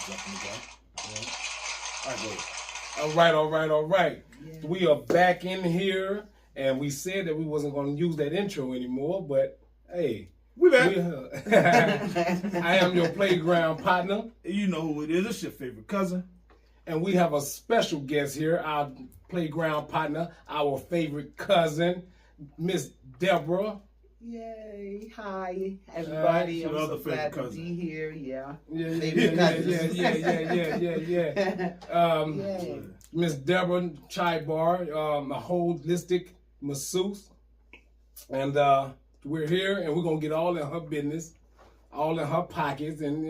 All right. Yeah. We are back in here, and we said that we wasn't going to use that intro anymore, but hey. We back. I am your playground partner. You know who it is. It's your favorite cousin. And we have a special guest here, our playground partner, our favorite cousin, Miss Deborah. Yay. Hi, everybody. I'm so glad to be here. Yeah. Miss Deborah Chibar, a holistic masseuse. And we're here, and we're going to get all in her business, all in her pockets, and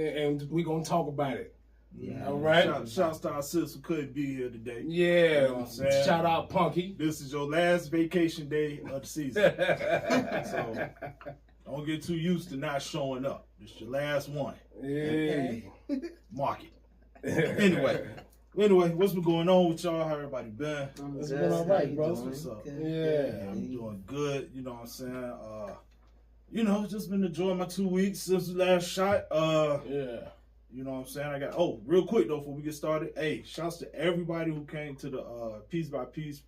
we're going to talk about it. Yeah. All right. Shout to our sis who couldn't be here today. Yeah. You know what I'm saying? Shout out Punky. This is your last vacation day of the season. So don't get too used to not showing up. It's your last one. Yeah. Mark it. Anyway, what's been going on with y'all? How everybody been? It's been all right, bro. What's up? Yeah. I'm doing good. You know what I'm saying? Just been enjoying my 2 weeks since the last shot. Yeah. You know what I'm saying? Real quick though, before we get started, hey, shouts to everybody who came to the Piece by Piece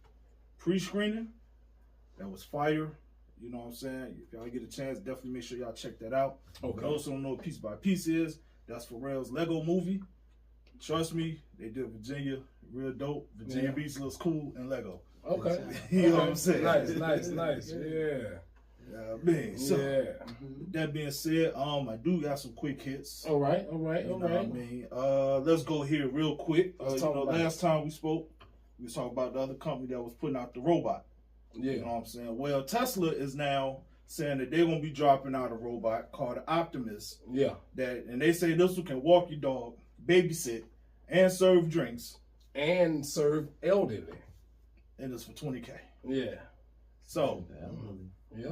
pre-screening. That was fire. You know what I'm saying? If y'all get a chance, definitely make sure y'all check that out. Okay. Those who don't know what Piece by Piece is, that's Pharrell's Lego movie. Trust me, they did Virginia real dope. Virginia Beach looks cool in Lego. Okay. You know what I'm saying? Nice. Yeah. So, that being said, I do got some quick hits. All right. You know what I mean? Let's go here real quick. Last time we spoke, we was talking about the other company that was putting out the robot. Yeah. You know what I'm saying? Well, Tesla is now saying that they're going to be dropping out a robot called the Optimus. Yeah. And they say this one can walk your dog, babysit, and serve drinks. And serve elderly. And it's for $20K. Yeah. So...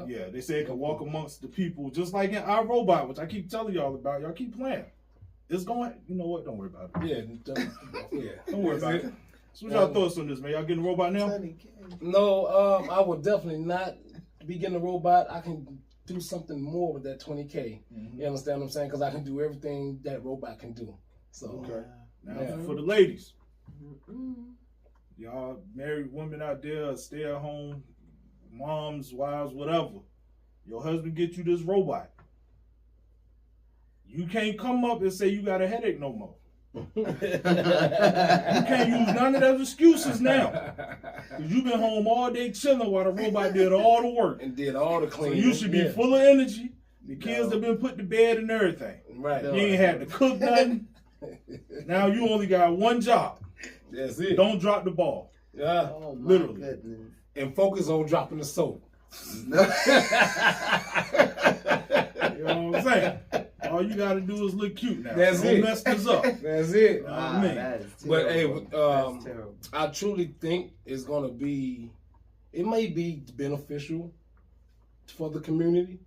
Yeah, they say it can walk amongst the people, just like in iRobot, which I keep telling y'all about. Y'all keep playing. It's going. You know what? Don't worry about it. Yeah, don't worry about it. So, what y'all thoughts on this, man? Y'all getting a robot now? No, I would definitely not be getting a robot. I can do something more with that $20K. Mm-hmm. You understand what I'm saying? Because I can do everything that robot can do. So, now for the ladies, y'all married women out there, stay at home. Moms, wives, whatever. Your husband get you this robot. You can't come up and say you got a headache no more. You can't use none of those excuses now. Because you've been home all day chilling while the robot did all the work. And did all the cleaning. So you should be full of energy. The kids have been put to bed and everything. Right. You ain't had to cook nothing. Now you only got one job. That's it. Don't drop the ball. Yeah. Oh, my literally. Goodness. And focus on dropping the soap. You know what I'm saying? All you gotta do is look cute now. That's Don't mess this up. That's it. That is terrible. But hey, I truly think it's gonna be. It may be beneficial for the community,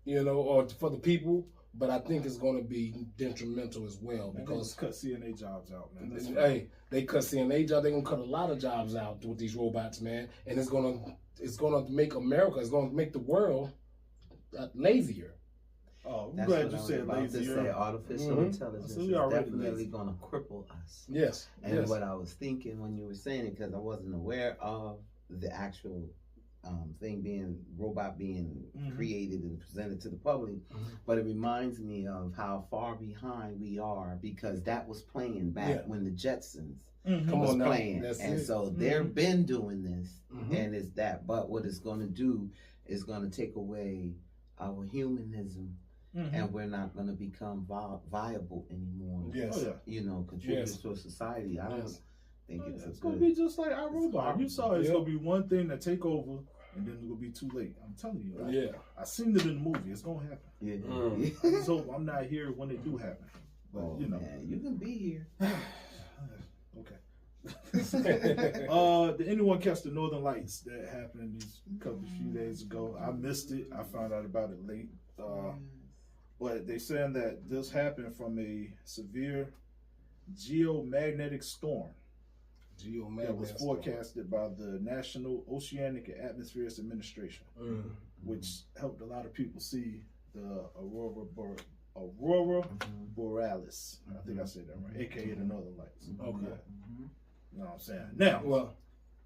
or for the people. But I think it's going to be detrimental as well because cut CNA jobs out, man. Hey, they cut CNA jobs. They're gonna cut a lot of jobs out with these robots, man. And it's gonna make America. It's gonna make the world lazier. Oh, I'm glad you said lazier. Artificial intelligence is definitely going to cripple us. Yes. And what I was thinking when you were saying it, because I wasn't aware of the actual robot being created and presented to the public, but it reminds me of how far behind we are because that was playing back when the Jetsons was playing, so they've been doing this, and it's that. But what it's going to do is going to take away our humanism, and we're not going to become viable anymore. Yes, contribute to a society. I don't think it's going to be just like iRobot. You saw it's going to be one thing that take over. And then it'll be too late. I'm telling you. I seen it in the movie. It's gonna happen. Yeah. So I'm not here when it do happen. But man, you can be here. Okay. Did anyone catch the Northern Lights that happened a few days ago? I missed it. I found out about it late. But they saying that this happened from a severe geomagnetic storm. That was forecasted by the National Oceanic and Atmospheric Administration, which helped a lot of people see the Aurora Borealis. I think I said that right. AKA the Northern Lights. Okay. You know what I'm saying? Now, well,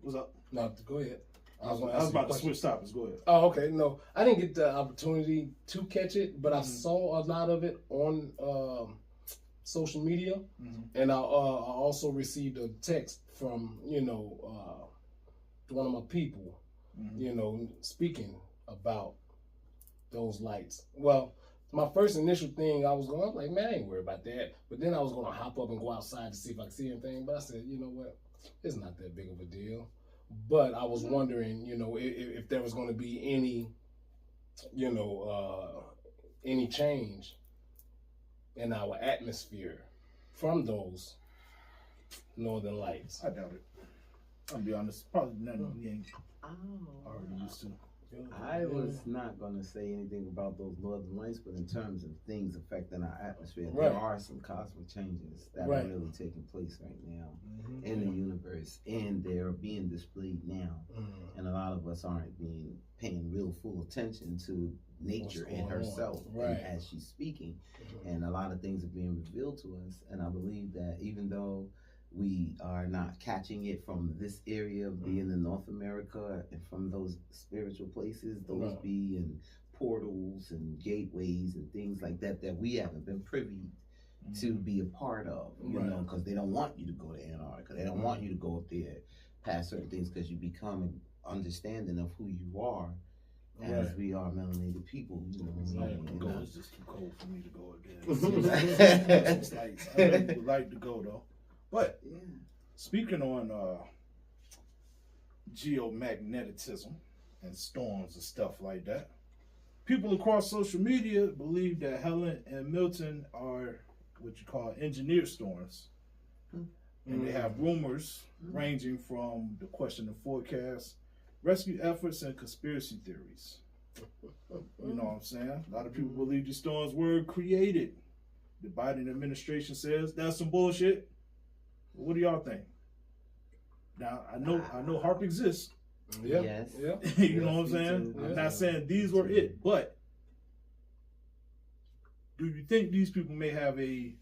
what's up? No, go ahead. I was about to switch topics. Go ahead. Oh, okay. No, I didn't get the opportunity to catch it, but I saw a lot of it on social media, and I also received a text from one of my people, speaking about those lights. Well, my first initial thing, I was like, man, I ain't worried about that. But then I was going to hop up and go outside to see if I could see anything. But I said, you know what? It's not that big of a deal. But I was wondering, if there was going to be any change in our atmosphere from those northern lights. I doubt it. I'll be honest. Probably nothing we ain't already used to. I was not going to say anything about those northern lights, but in terms of things affecting our atmosphere, there are some cosmic changes that are really taking place right now in the universe, and they're being displayed now. And a lot of us aren't paying real full attention to nature and herself and as she's speaking. And a lot of things are being revealed to us. And I believe that even though we are not catching it from this area of being in North America and from those spiritual places, those being portals and gateways and things like that we haven't been privy to be a part of, you know, because they don't want you to go to Antarctica. They don't want you to go up there past certain things, because you become an understanding of who you are as we are melanated people. You know what I mean? It's just too cold for me to go again. I would like to go though. But speaking on geomagnetism and storms and stuff like that, people across social media believe that Helen and Milton are what you call engineered storms. And they have rumors ranging from the question of forecasts, rescue efforts, and conspiracy theories. You know what I'm saying? A lot of people believe these storms were created. The Biden administration says that's some bullshit. What do y'all think? Now I know HAARP exists. Yes. You know what I'm saying? I'm not saying these were it, but do you think these people may have a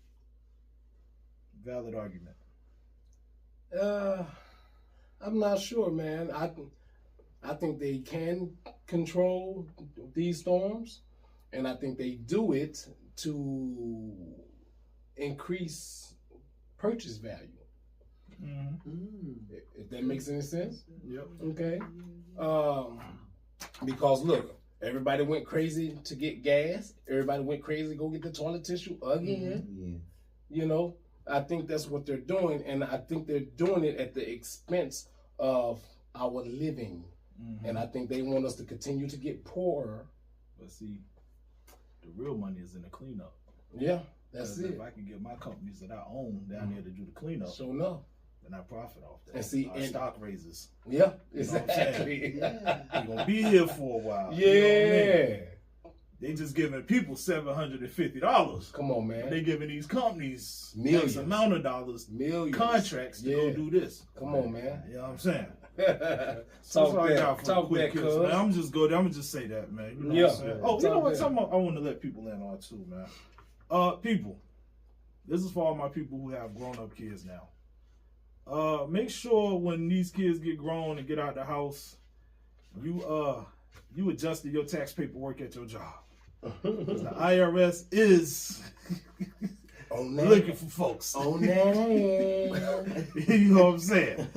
valid argument? I'm not sure, man. I think they can control these storms, and I think they do it to increase purchase value. If that makes any sense. Okay. Because look, everybody went crazy to get gas. Everybody went crazy to go get the toilet tissue again. You know, I think that's what they're doing, and I think they're doing it at the expense of our living. And I think they want us to continue to get poorer. But see, the real money is in the cleanup. Yeah, that's it. If I can get my companies that I own down here to do the cleanup, so no, then I profit off that. And see, our stock raises. Yeah, exactly. You're gonna be here for a while. Yeah. You know what I mean? They just giving people $750. Come on, man. They giving these companies millions, X amount of dollars, contracts to go do this. Come on, man. You know what I'm saying? Talk back, cuz. I'm gonna just say that, man. You know what I'm saying? Oh, you know what? Something I want to let people in on too, man. People, this is for all my people who have grown-up kids now. Make sure when these kids get grown and get out the house, you adjusted your tax paperwork at your job. The IRS is looking for folks. On that. You know what I'm saying?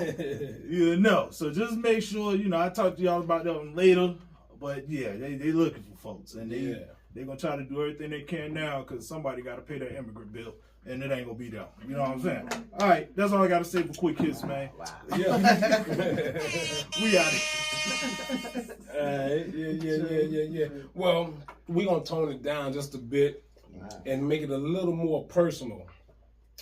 You know. So just make sure, I talk to y'all about that one later. But yeah, they looking for folks. And they're going to try to do everything they can now, because somebody got to pay their immigrant bill. And it ain't going to be them. You know what I'm saying? All right. That's all I got to say for Quick Hits, man. Wow. Yeah. We out here. Yeah. Well, we're going to tone it down just a bit and make it a little more personal.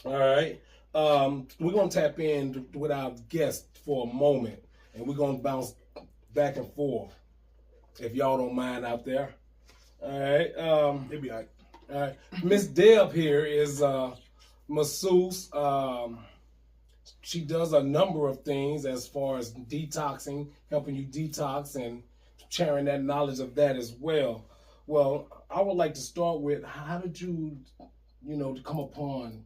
All right? We're going to tap in with our guest for a moment, and we're going to bounce back and forth, if y'all don't mind out there. All right? It'll be all right. All right, Miss Deb here is Masseuse. She does a number of things as far as detoxing, helping you detox and sharing that knowledge of that as well. Well, I would like to start with, how did you, to come upon,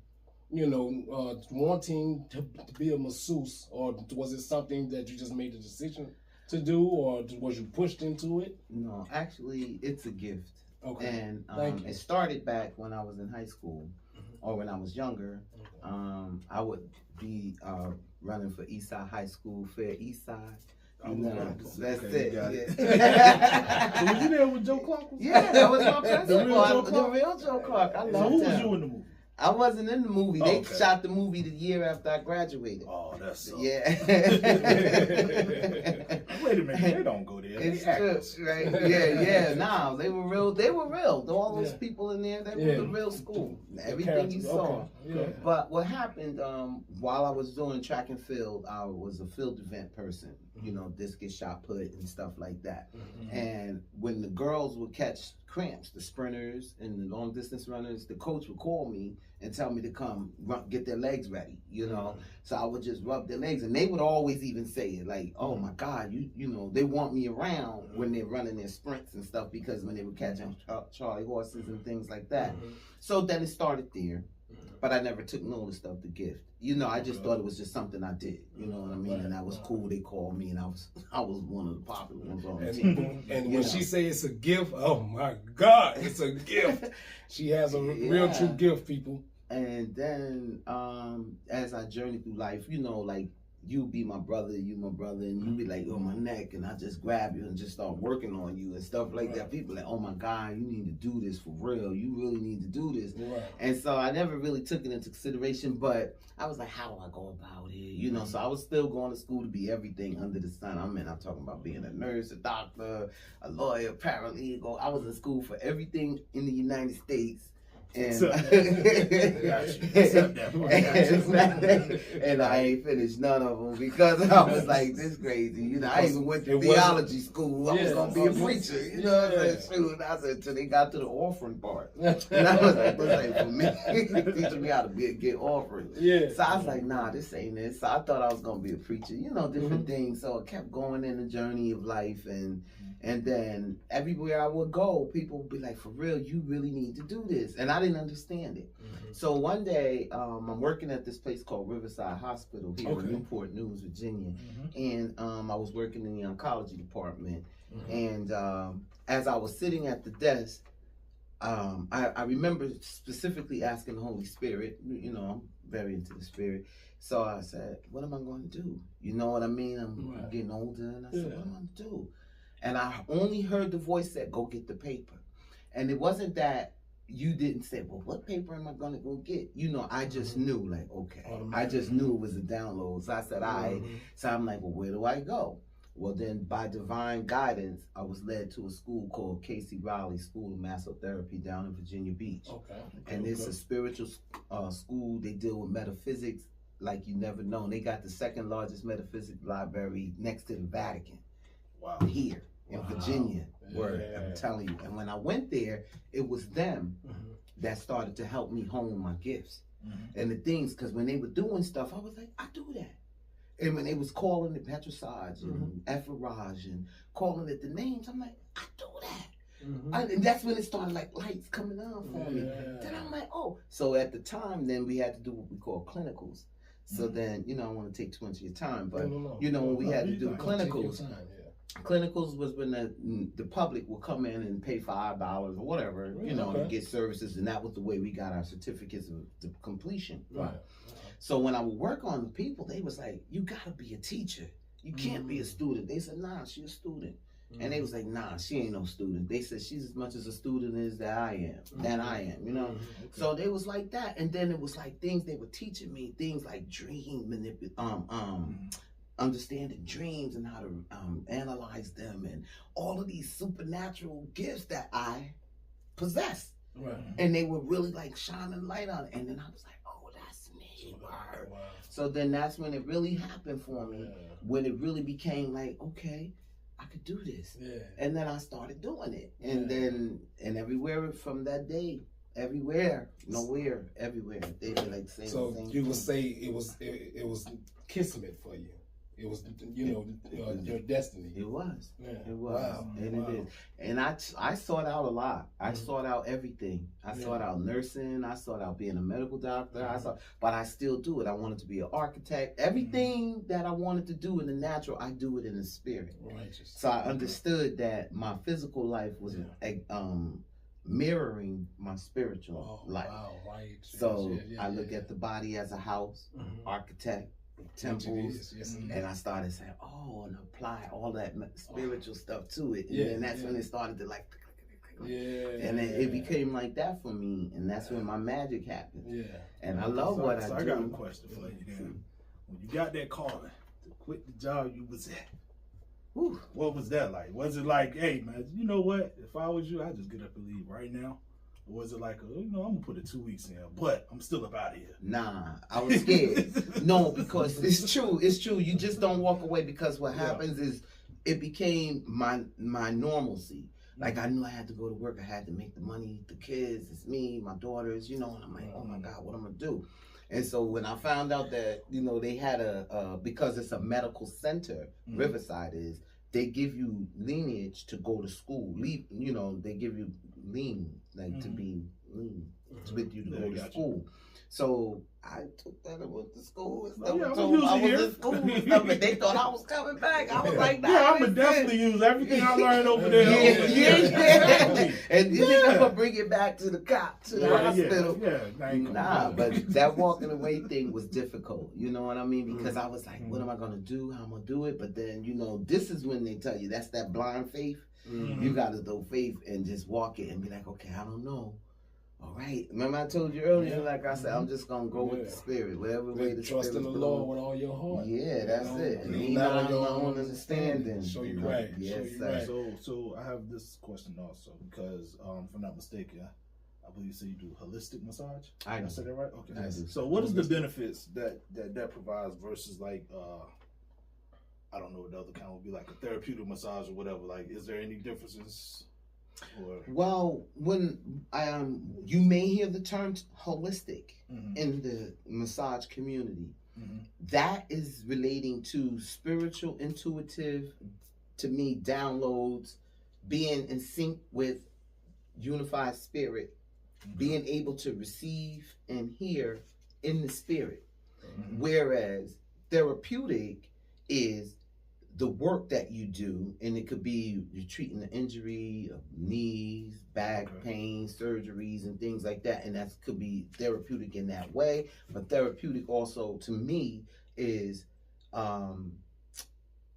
wanting to be a masseuse, or was it something that you just made the decision to do, or was you pushed into it? No, actually, it's a gift. Okay. And it started back when I was in high school, or when I was younger. I would be running for Eastside High School, Fair Eastside. That's it. Yeah. So was you there with Joe Clark? Yeah, that was my principal. The real Joe Clark. I love him. So who was you in the movie? I wasn't in the movie. They shot the movie the year after I graduated. Oh, that's yeah. Wait a minute, they don't go there. It's true, right? Yeah. Nah, they were real. They were real. All those people in there, they were the real school. Everything you saw. Okay. But what happened while I was doing track and field, I was a field event person. Discus shot put and stuff like that. And when the girls would catch cramps, the sprinters and the long distance runners, the coach would call me and tell me to come get their legs ready, So I would just rub their legs, and they would always even say it like, "Oh my God, they want me around when they're running their sprints and stuff, because when they were catching Charlie horses and things like that." So then it started there, but I never took notice of the gift. I just thought it was just something I did. You know what I mean? And that was cool. They called me, and I was one of the popular ones on the team. And when she say it's a gift, oh my God, it's a gift. She has a real true gift, people. And then as I journey through life, like you be my brother, and you be like on my neck, and I just grab you and just start working on you and stuff like that. People like, oh my God, you need to do this for real. You really need to do this. And so I never really took it into consideration, but I was like, how do I go about it? So I was still going to school to be everything under the sun. I'm talking about being a nurse, a doctor, a lawyer, paralegal. I was in school for everything in the United States. And I ain't finished none of them because I was like, this crazy. I even went to theology school. I was going to be a preacher. I said, I said, till they got to the offering part. And I was like, this ain't for me. Teaching me how to get offering. So I was like, nah, this ain't it. So I thought I was going to be a preacher, different things. So I kept going in the journey of life, and then everywhere I would go, people would be like, for real, you really need to do this. And I didn't understand it. So one day, I'm working at this place called Riverside Hospital here in Newport News, Virginia. And I was working in the oncology department. And as I was sitting at the desk, I remember specifically asking the Holy Spirit, I'm very into the Spirit. So I said, what am I going to do? You know what I mean? I'm getting older. And I said, what am I going to do? And I only heard the voice that, go get the paper. And it wasn't that you didn't say, well, what paper am I going to go get? I just knew, like, okay. I just knew it was a download. So I said, all right. So I'm like, well, where do I go? Well, then by divine guidance, I was led to a school called Casey Riley School of Massotherapy down in Virginia Beach. And it's a spiritual school. They deal with metaphysics like you never know. And they got the second largest metaphysics library next to the Vatican. Here in Virginia, I'm telling you. And when I went there, it was them that started to help me hone my gifts and the things. Because when they were doing stuff, I was like, I do that. And when they was calling it petrissage and efferage and calling it the names, I'm like, I do that. And that's when it started like lights coming on for me. Then I'm like, oh. So at the time, then we had to do what we call clinicals. So then, I don't want to take too much of your time, but when we had to do clinicals. Clinicals was when the public would come in and pay $5 or whatever, to get services, and that was the way we got our certificates of completion. So when I would work on the people, they was like, you gotta be a teacher. You can't be a student. They said, nah, she a student. And they was like, nah, she ain't no student. They said she's as much as a student as that I am, So they was like that. And then it was like things they were teaching me, things like dream understanding dreams and how to analyze them and all of these supernatural gifts that I possess. And they were really like shining light on it. And then I was like, oh, that's me. So then that's when it really happened for me, when it really became like, okay, I could do this. And then I started doing it. And then, and everywhere from that day, everywhere, nowhere, everywhere, they were like saying. So you would say it was kismet for you. It was, your destiny. It was. Yeah. It was. Wow. And it is. And I sought out a lot. I sought out everything. I sought out nursing. I sought out being a medical doctor. But I still do it. I wanted to be an architect. Everything that I wanted to do in the natural, I do it in the spirit. Righteous. So I understood that my physical life was mirroring my spiritual life. Wow, right. So I look at the body as a house, architect, temples, and I started saying, and apply all that spiritual stuff to it. And then that's when it started to and then it became like that for me, and that's when my magic happened. Yeah. And I love what I do. I got a question for you then. When you got that calling to quit the job you was at, what was that like? Was it like, hey man, you know what? If I was you, I'd just get up and leave right now? Or was it like, I'm gonna put it 2 weeks in, but I'm still up out of here? Nah, I was scared. No, because it's true. It's true. You just don't walk away, because what happens is it became my normalcy. Like, I knew I had to go to work. I had to make the money, the kids, it's me, my daughters, and I'm like, oh my God, what am I gonna do? And so when I found out that, they had because it's a medical center, Riverside is, they give you lineage to go to school. They give you lean, like to be lean, with you to go to school. So I took that and went to school and stuff. I was in school and stuff, and they thought I was coming back. I was like, nah, I'm gonna definitely use everything I learned over there. And you think I'm gonna bring it back to the cop, to the hospital. Nah, but that walking away thing was difficult. You know what I mean? Because I was like, what am I gonna do? How am I gonna do it? But then, this is when they tell you, that's that blind faith. You gotta throw faith and just walk it and be like, okay, I don't know. All right. Remember I told you earlier, like I said, I'm just going to go with the spirit. Whatever way the trust in the Lord with all your heart. Yeah, that's it. And lean on your own understanding. Show you right. Yes, sir. So I have this question also, because if I'm not mistaken, I believe you say you do holistic massage. I said that right? Okay. I do. So what is the benefits that provides versus like, I don't know what the other kind would be, like a therapeutic massage or whatever. Like, is there any differences? Well, when you may hear the term holistic in the massage community, that is relating to spiritual, intuitive, to me, downloads, being in sync with unified spirit, being able to receive and hear in the spirit. Whereas therapeutic is the work that you do, and it could be you're treating the injury of knees, back pain, surgeries, and things like that, and that could be therapeutic in that way. But therapeutic also, to me, is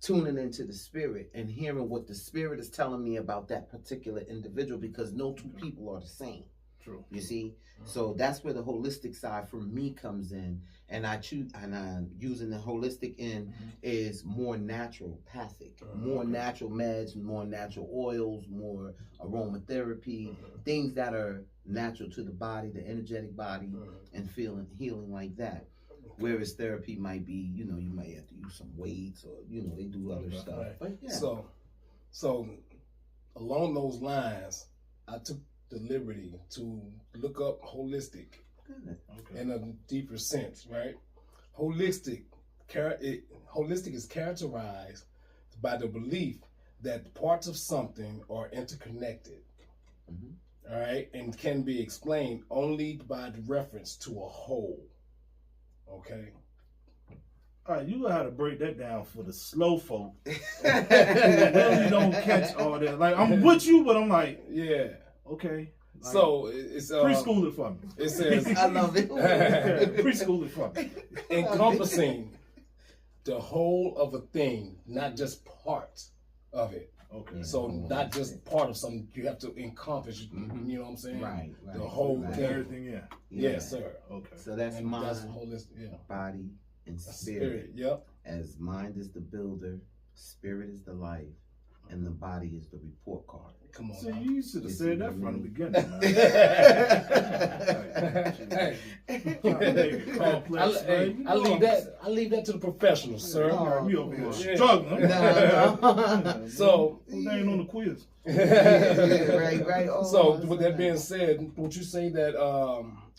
tuning into the spirit and hearing what the spirit is telling me about that particular individual, because no two people are the same. True. You see? So that's where the holistic side for me comes in. And I'm using the holistic in is more naturopathic, more natural meds, more natural oils, more aromatherapy, things that are natural to the body, the energetic body, and healing like that. Whereas therapy might be, you might have to use some weights, or they do other stuff. Right. But yeah. So along those lines, I took the liberty to look up holistic in a deeper sense, right? Holistic is characterized by the belief that parts of something are interconnected, all right, and can be explained only by the reference to a whole. Okay. All right, you know how to break that down for the slow folk who really don't catch all that. Like, I'm with you, but I'm like, okay. Like, so it's preschool it for me. It says I love it. Preschool it for me. Encompassing the whole of a thing, not just parts of it. Okay. So not just part of something, you have to encompass. You know what I'm saying? Right. The whole thing. Everything. Yeah. Yes, sir. Okay. So that's mind, body, and spirit. Yep. As mind is the builder, spirit is the life, and the body is the report card. Come on. So you should have said that from the beginning, man. I leave that to the professionals, sir. We over here struggling. So they ain't on the quiz. Right. Oh, so with that being said, would you say that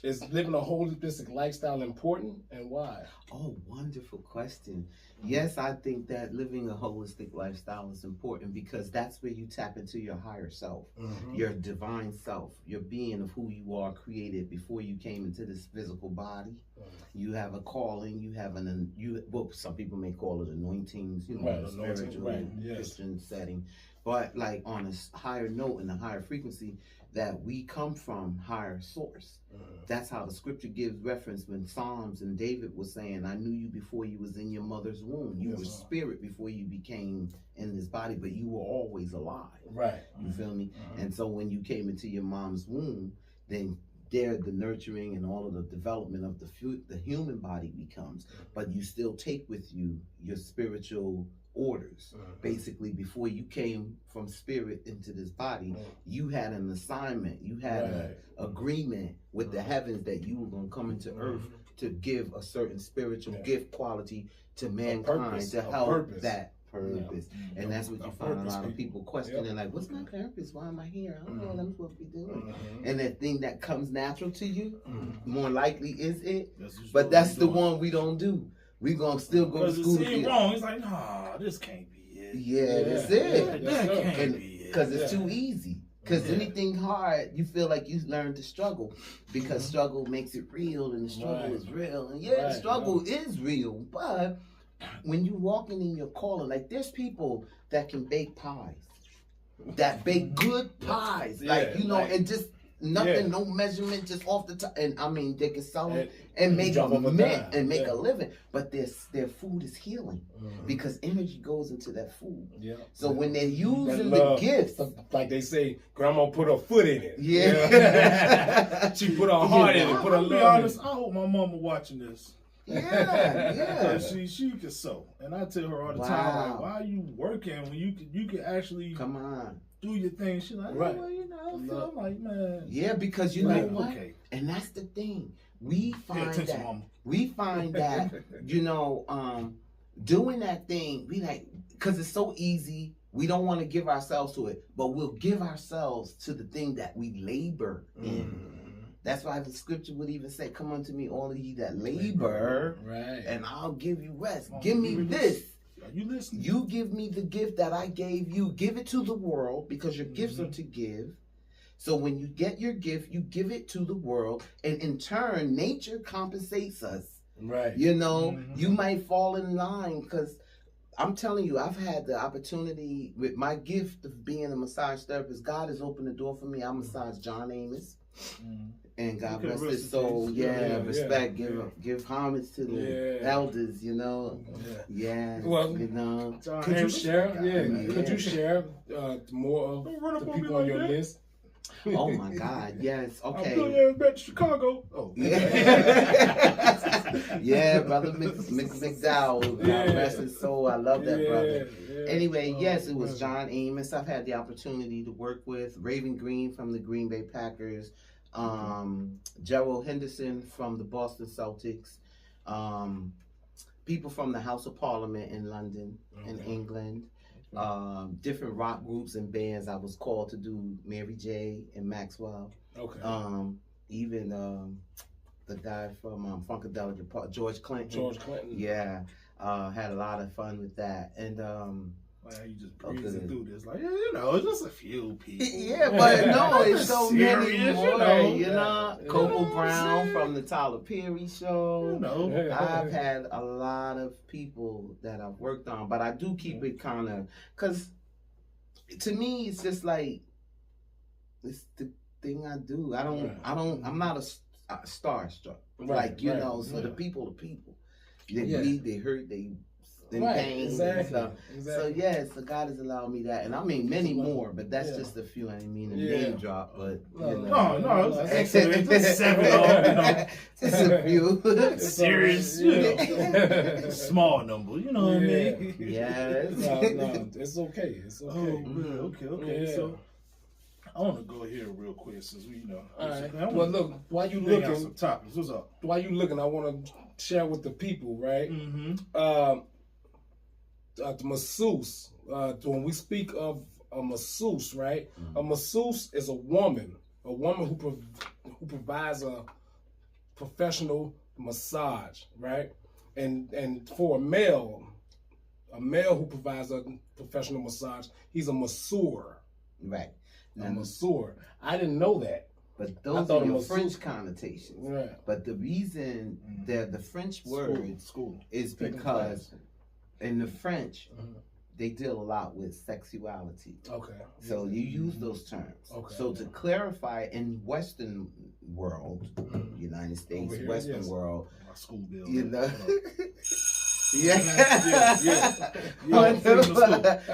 is living a holistic lifestyle important, and why? Oh, wonderful question. Yes, I think that living a holistic lifestyle is important because that's where you tap into your higher self, your divine self, your being of who you are created before you came into this physical body. You have a calling, you have well, some people may call it anointings, spiritual, Christian setting. But like on a higher note and a higher frequency, that we come from higher source. That's how the scripture gives reference when Psalms and David was saying, I knew you before you was in your mother's womb. You were spirit before you became in this body, but you were always alive. Right. You feel me? And so when you came into your mom's womb, then there the nurturing and all of the development of the human body becomes. But you still take with you your spiritual orders. Basically, before you came from spirit into this body, you had an assignment, you had an agreement with the heavens that you were going to come into earth to give a certain spiritual gift quality to mankind to help that purpose. And that's what you find a lot of people questioning, like, what's my purpose? Why am I here? I don't know what I'm supposed to be doing. And that thing that comes natural to you, more likely is it, but that's the one we don't do. We gonna still go to school. Because it's wrong. It's like, nah, this can't be it. Yeah, that's it. That can't be it. Because it's too easy. Because anything hard, you feel like you learn to struggle. Because struggle makes it real, and the struggle is real. And the struggle is real. But when you walking in your calling, like there's people that can bake pies, that bake good pies, and just nothing, no measurement, just off the top. And I mean, they can sell them and make a mint and make a living. But their food is healing because energy goes into that food. Yeah. So when they're using the gifts, like they say, Grandma put her foot in it. Yeah. She put her heart in it. Put her love in it. I hope my mama watching this. Yeah. She can sew, and I tell her all the time, like, why are you working when you can actually come on. Do your thing. She's like, well, I'm like, man. Yeah, because you know what? Okay. And that's the thing. We find that, doing that thing, we like, because it's so easy, we don't want to give ourselves to it, but we'll give ourselves to the thing that we labor in. That's why the scripture would even say, come unto me, all of ye that labor, and I'll give you rest. Give me this. You listen. You give me the gift that I gave you. Give it to the world because your gifts are to give. So when you get your gift, you give it to the world. And in turn, nature compensates us. Right. You might fall in line because I'm telling you, I've had the opportunity with my gift of being a massage therapist. God has opened the door for me. I massage John Amos. And God bless his soul. Respect. Give homage to the elders. Well, could you share? Could you share more of the people on your list? Oh my God! Yes. Okay. I'm back to Chicago. Oh. Yeah, brother McDowell. God bless his soul. I love that brother. Anyway, yes, it was John Amos. I've had the opportunity to work with Raven Green from the Green Bay Packers. Gerald Henderson from the Boston Celtics, people from the House of Parliament in London and England, different rock groups and bands. I was called to do Mary J. and Maxwell. Even the guy from Funkadelic, George Clinton. Yeah, had a lot of fun with that. And like you just breezing through this, like it's just a few people. Yeah, but no, it's so many more. Coco Brown from the Tyler Perry Show. I've had a lot of people that I've worked on, but I do keep it kind of because to me it's just like it's the thing I do. I'm not a starstruck. So the people. They bleed, they hurt, they pain and stuff. So so God has allowed me that, and I mean many more, but that's just a few. I didn't mean to name drop, but no, it's excellent. Just 7, just a few. Serious, small number. You know what I mean? Yes. No, it's okay. It's okay. Oh, okay. So I want to go here real quick since we, All right. Well, look, while you looking, some topics. What's up? While you looking, I want to share with the people, right? The masseuse. When we speak of a masseuse, right? A masseuse is a woman who provides a professional massage, right? And for a male who provides a professional massage, he's a masseur. Right. A masseur. I didn't know that. But those are your French connotations. Right. But the reason that the French word is because in the French, they deal a lot with sexuality. Okay. So you use those terms. Okay. So to clarify, in Western world, United States, Western world, my school bill, you know. Yeah.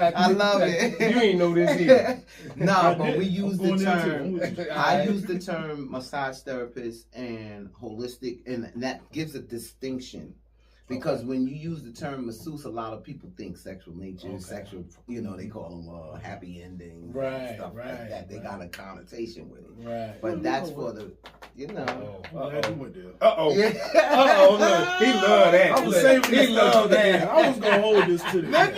I love it. You ain't know this either. Nah, but we use the term. I use the term massage therapist and holistic, and that gives a distinction. Because when you use the term masseuse, a lot of people think sexual nature, sexual, they call them happy endings, and stuff like that. They got a connotation with it. Right. But that's for the, Uh-oh, look, he loved that. I was saving this stuff that. I was going to hold this to the end.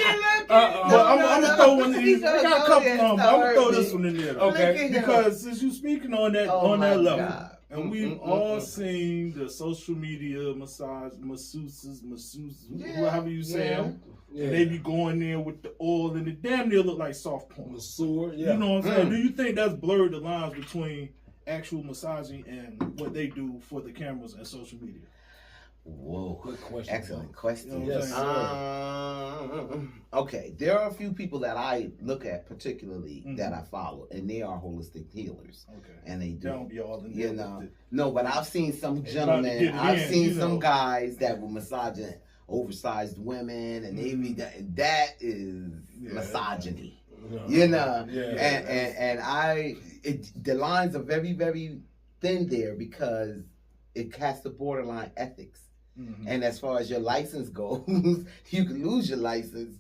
But I'm going to throw one of these. I got a couple of them, but I'm going to throw this one in there. Okay. Because since you're speaking on that level, and we've all seen the social media masseuses, however you say them. Yeah. They be going there with the oil and it damn near look like soft porn. Masseur, You know what I'm saying? Do you think that's blurred the lines between actual massaging and what they do for the cameras and social media? Whoa, good question. Excellent question. Yes, okay, there are a few people that I look at particularly that I follow, and they are holistic healers. Okay, and they do. Don't be all in there. No, but I've seen some gentlemen. I've seen some guys that were massaging oversized women, and they be that is misogyny. And the lines are very, very thin there because it casts the borderline ethics. And as far as your license goes, you can lose your license,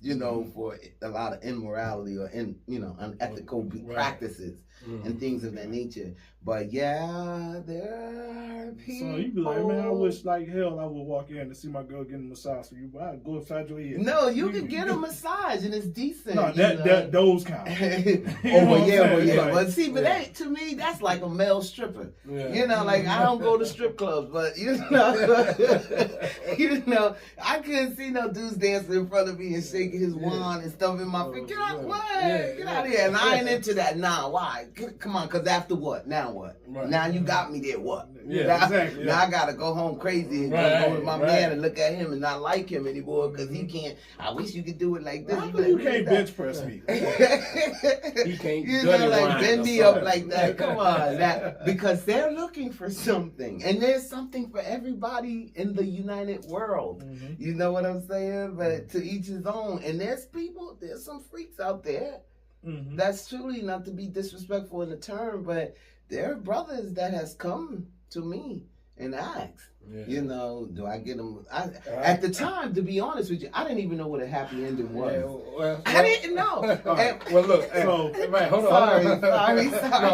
for a lot of immorality or unethical practices and things of that nature. But yeah, there are people. So you be like, man, I wish like hell I would walk in and see my girl getting a massage for you, but I'd go inside your head. No, you can get a massage and it's decent. No, those kind. But see, but that to me, that's like a male stripper. Yeah. Like I don't go to strip clubs, but I couldn't see no dudes dancing in front of me and shaking his wand and stuff in my face. Get out of here. And I ain't into that. Nah, why? Come on, because after what? Now what? Right. Now you got me there. What? Exactly. Now I gotta go home crazy and go with my man and look at him and not like him anymore because he can't. I wish you could do it like this. You can't bench press me. You can't. Bend me up like that. Come on, because they're looking for something, and there's something for everybody in the united world. You know what I'm saying? But to each his own. And there's some freaks out there. That's truly, not to be disrespectful in the term, but there are brothers that has come to me and asked, do I get them? At the time, to be honest with you, I didn't even know what a happy ending was. I didn't know. Well, look, hold on. Sorry.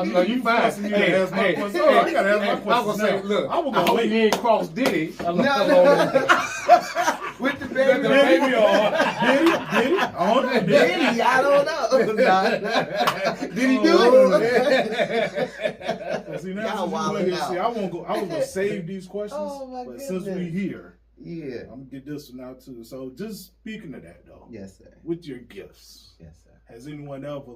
No, you fine. I gotta ask my question. I was saying, look, I was gonna wait. You ain't cross Diddy. With the baby on. Diddy, I don't know. Did he do it? See, now I was gonna save these questions, but since we here, I'm gonna get this one out too. So just speaking of that though, yes, sir. With your gifts, yes, sir. Has anyone ever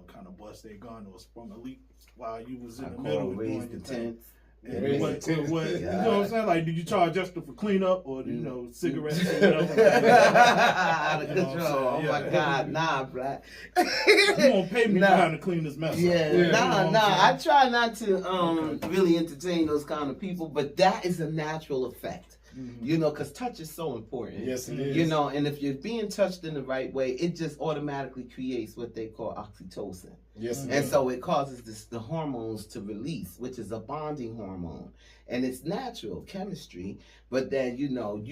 kind of bust their gun or sprung a leak while you was in the middle of doing the tent? You know what I'm saying? Like, did you charge extra for cleanup or cigarettes or whatever? Out of control. Oh my God, nah, black. You won't pay me trying to clean this mess up. Nah. I try not to really entertain those kind of people, but that is a natural effect. You know, because touch is so important. Yes, it is. You know, and if you're being touched in the right way, it just automatically creates what they call oxytocin. Yes, and so it causes the hormones to release, which is a bonding hormone. And it's natural chemistry, but then, you know,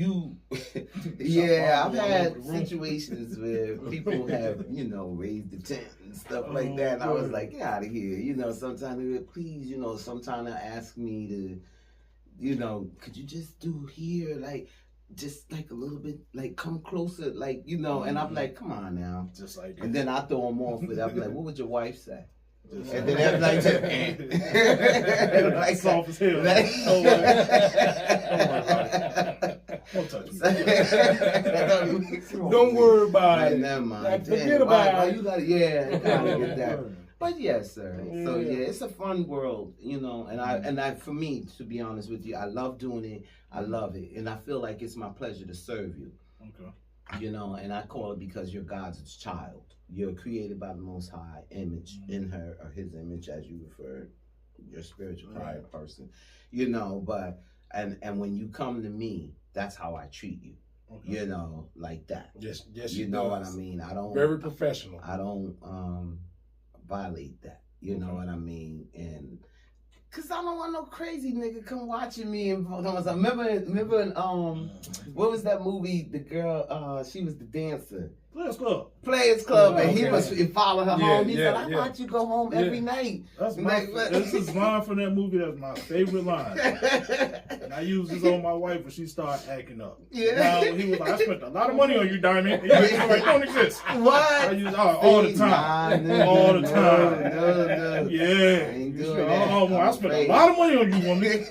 I've had situations where people have, you know, raised the tent and stuff like that. And I was like, get out of here. You know, sometimes they would, please, you know, sometimes they'll ask me to, you know, could you just do here, like, just like a little bit, like come closer, like, you know, and I'm like, come on now. Just like that. And then I throw them off with it. I'm like, what would your wife say? And then everybody's like, like soft as hell. Don't worry about it. Never mind. Like, forget about it. You gotta get that. But yes, sir. Yeah. So yeah, it's a fun world, you know. And I, for me, to be honest with you, I love doing it. I love it, and I feel like it's my pleasure to serve you. Okay. You know, and I call it because you're God's child. You're created by the Most High image in her, or His image, as you referred. You're a spiritual person, you know. But and when you come to me, that's how I treat you. Okay. You know, like that. Yes. You know what I mean? I don't. Very professional. I don't violate that. You know what I mean? And cause I don't want no crazy nigga come watching me and remember what was that movie? The girl, she was the dancer. Players Club, and he was follow her home. He said, "I thought you go home every night." That's this is line from that movie. That's my favorite line. And I use this on my wife when she started acting up. Yeah. Now, he was like, "I spent a lot of money on you, Diamond." He was like, "Don't exist." What? I use all the time. All the time. No. Yeah. I spent a lot of money on you, woman.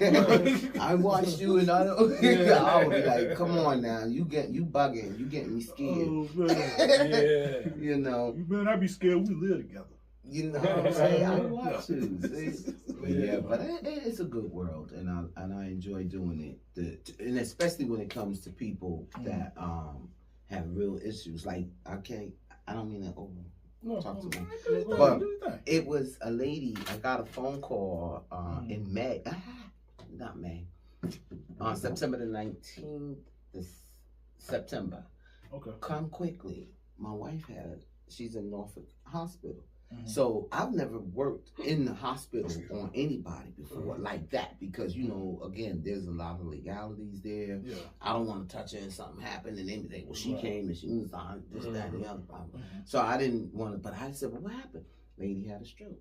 I watched you, and I don't. I was like, "Come on now, you bugging, you getting me scared." Oh, man. You know. You better not be scared. We live together. You know what I'm saying? I watch you. But it's a good world, and I enjoy doing it. And especially when it comes to people that have real issues. Like I don't mean to talk to them. But it was a lady. I got a phone call in May. Not May. On September the 19th. September. Okay. Come quickly. My wife she's in Norfolk Hospital. So I've never worked in the hospital on anybody before like that, because, you know, again, there's a lot of legalities there. Yeah. I don't want to touch her and something happened and then they, well, she came and she was on this, that, and the other problem. So I didn't want to, but I said, well, what happened? Lady had a stroke.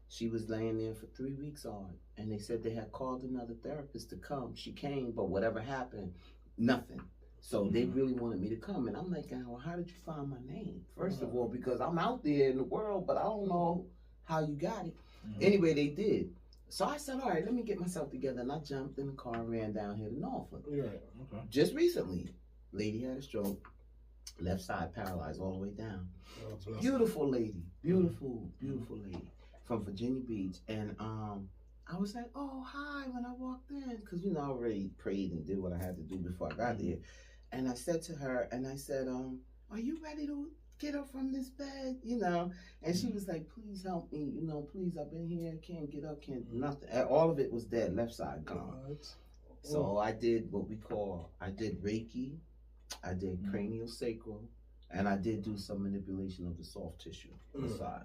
She was laying there for 3 weeks on, and they said they had called another therapist to come. She came, but whatever happened, nothing. So they really wanted me to come, and I'm like, well, how did you find my name? First of all, because I'm out there in the world, but I don't know how you got it. Anyway, they did. So I said, all right, let me get myself together, and I jumped in the car and ran down here to Norfolk. Just recently, lady had a stroke, left side paralyzed all the way down. Beautiful lady, beautiful lady from Virginia Beach, and I was like, oh, hi, when I walked in, because, you know, I already prayed and did what I had to do before I got there. And I said to her, are you ready to get up from this bed, you know? And she was like, please help me, you know, please, I've been here, can't get up, can't, nothing. All of it was dead, left side gone. So I did I did Reiki, I did cranial sacral, and I did do some manipulation of the soft tissue inside.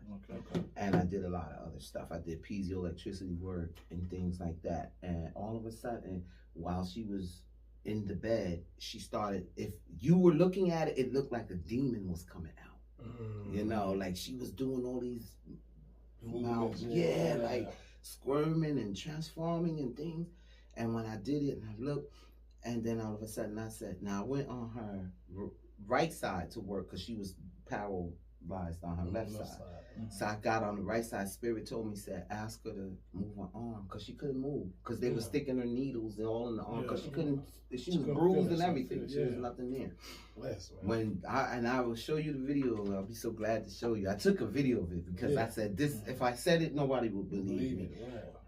And I did a lot of other stuff. I did piezoelectricity work and things like that. And all of a sudden, while she was in the bed, she started, if you were looking at it, it looked like a demon was coming out. You know, like she was doing all these mouths, like squirming and transforming and things. And when I did it and I looked, and then all of a sudden I said, now I went on her right side to work because she was paralyzed on her left side. So I got on the right side. Spirit told me, said, ask her to move her arm because she couldn't move because they were sticking her needles and all in the arm because she couldn't. She was bruised and everything. She was nothing there. When I will show you the video. I'll be so glad to show you. I took a video of it because I said this. If I said it, nobody would believe me.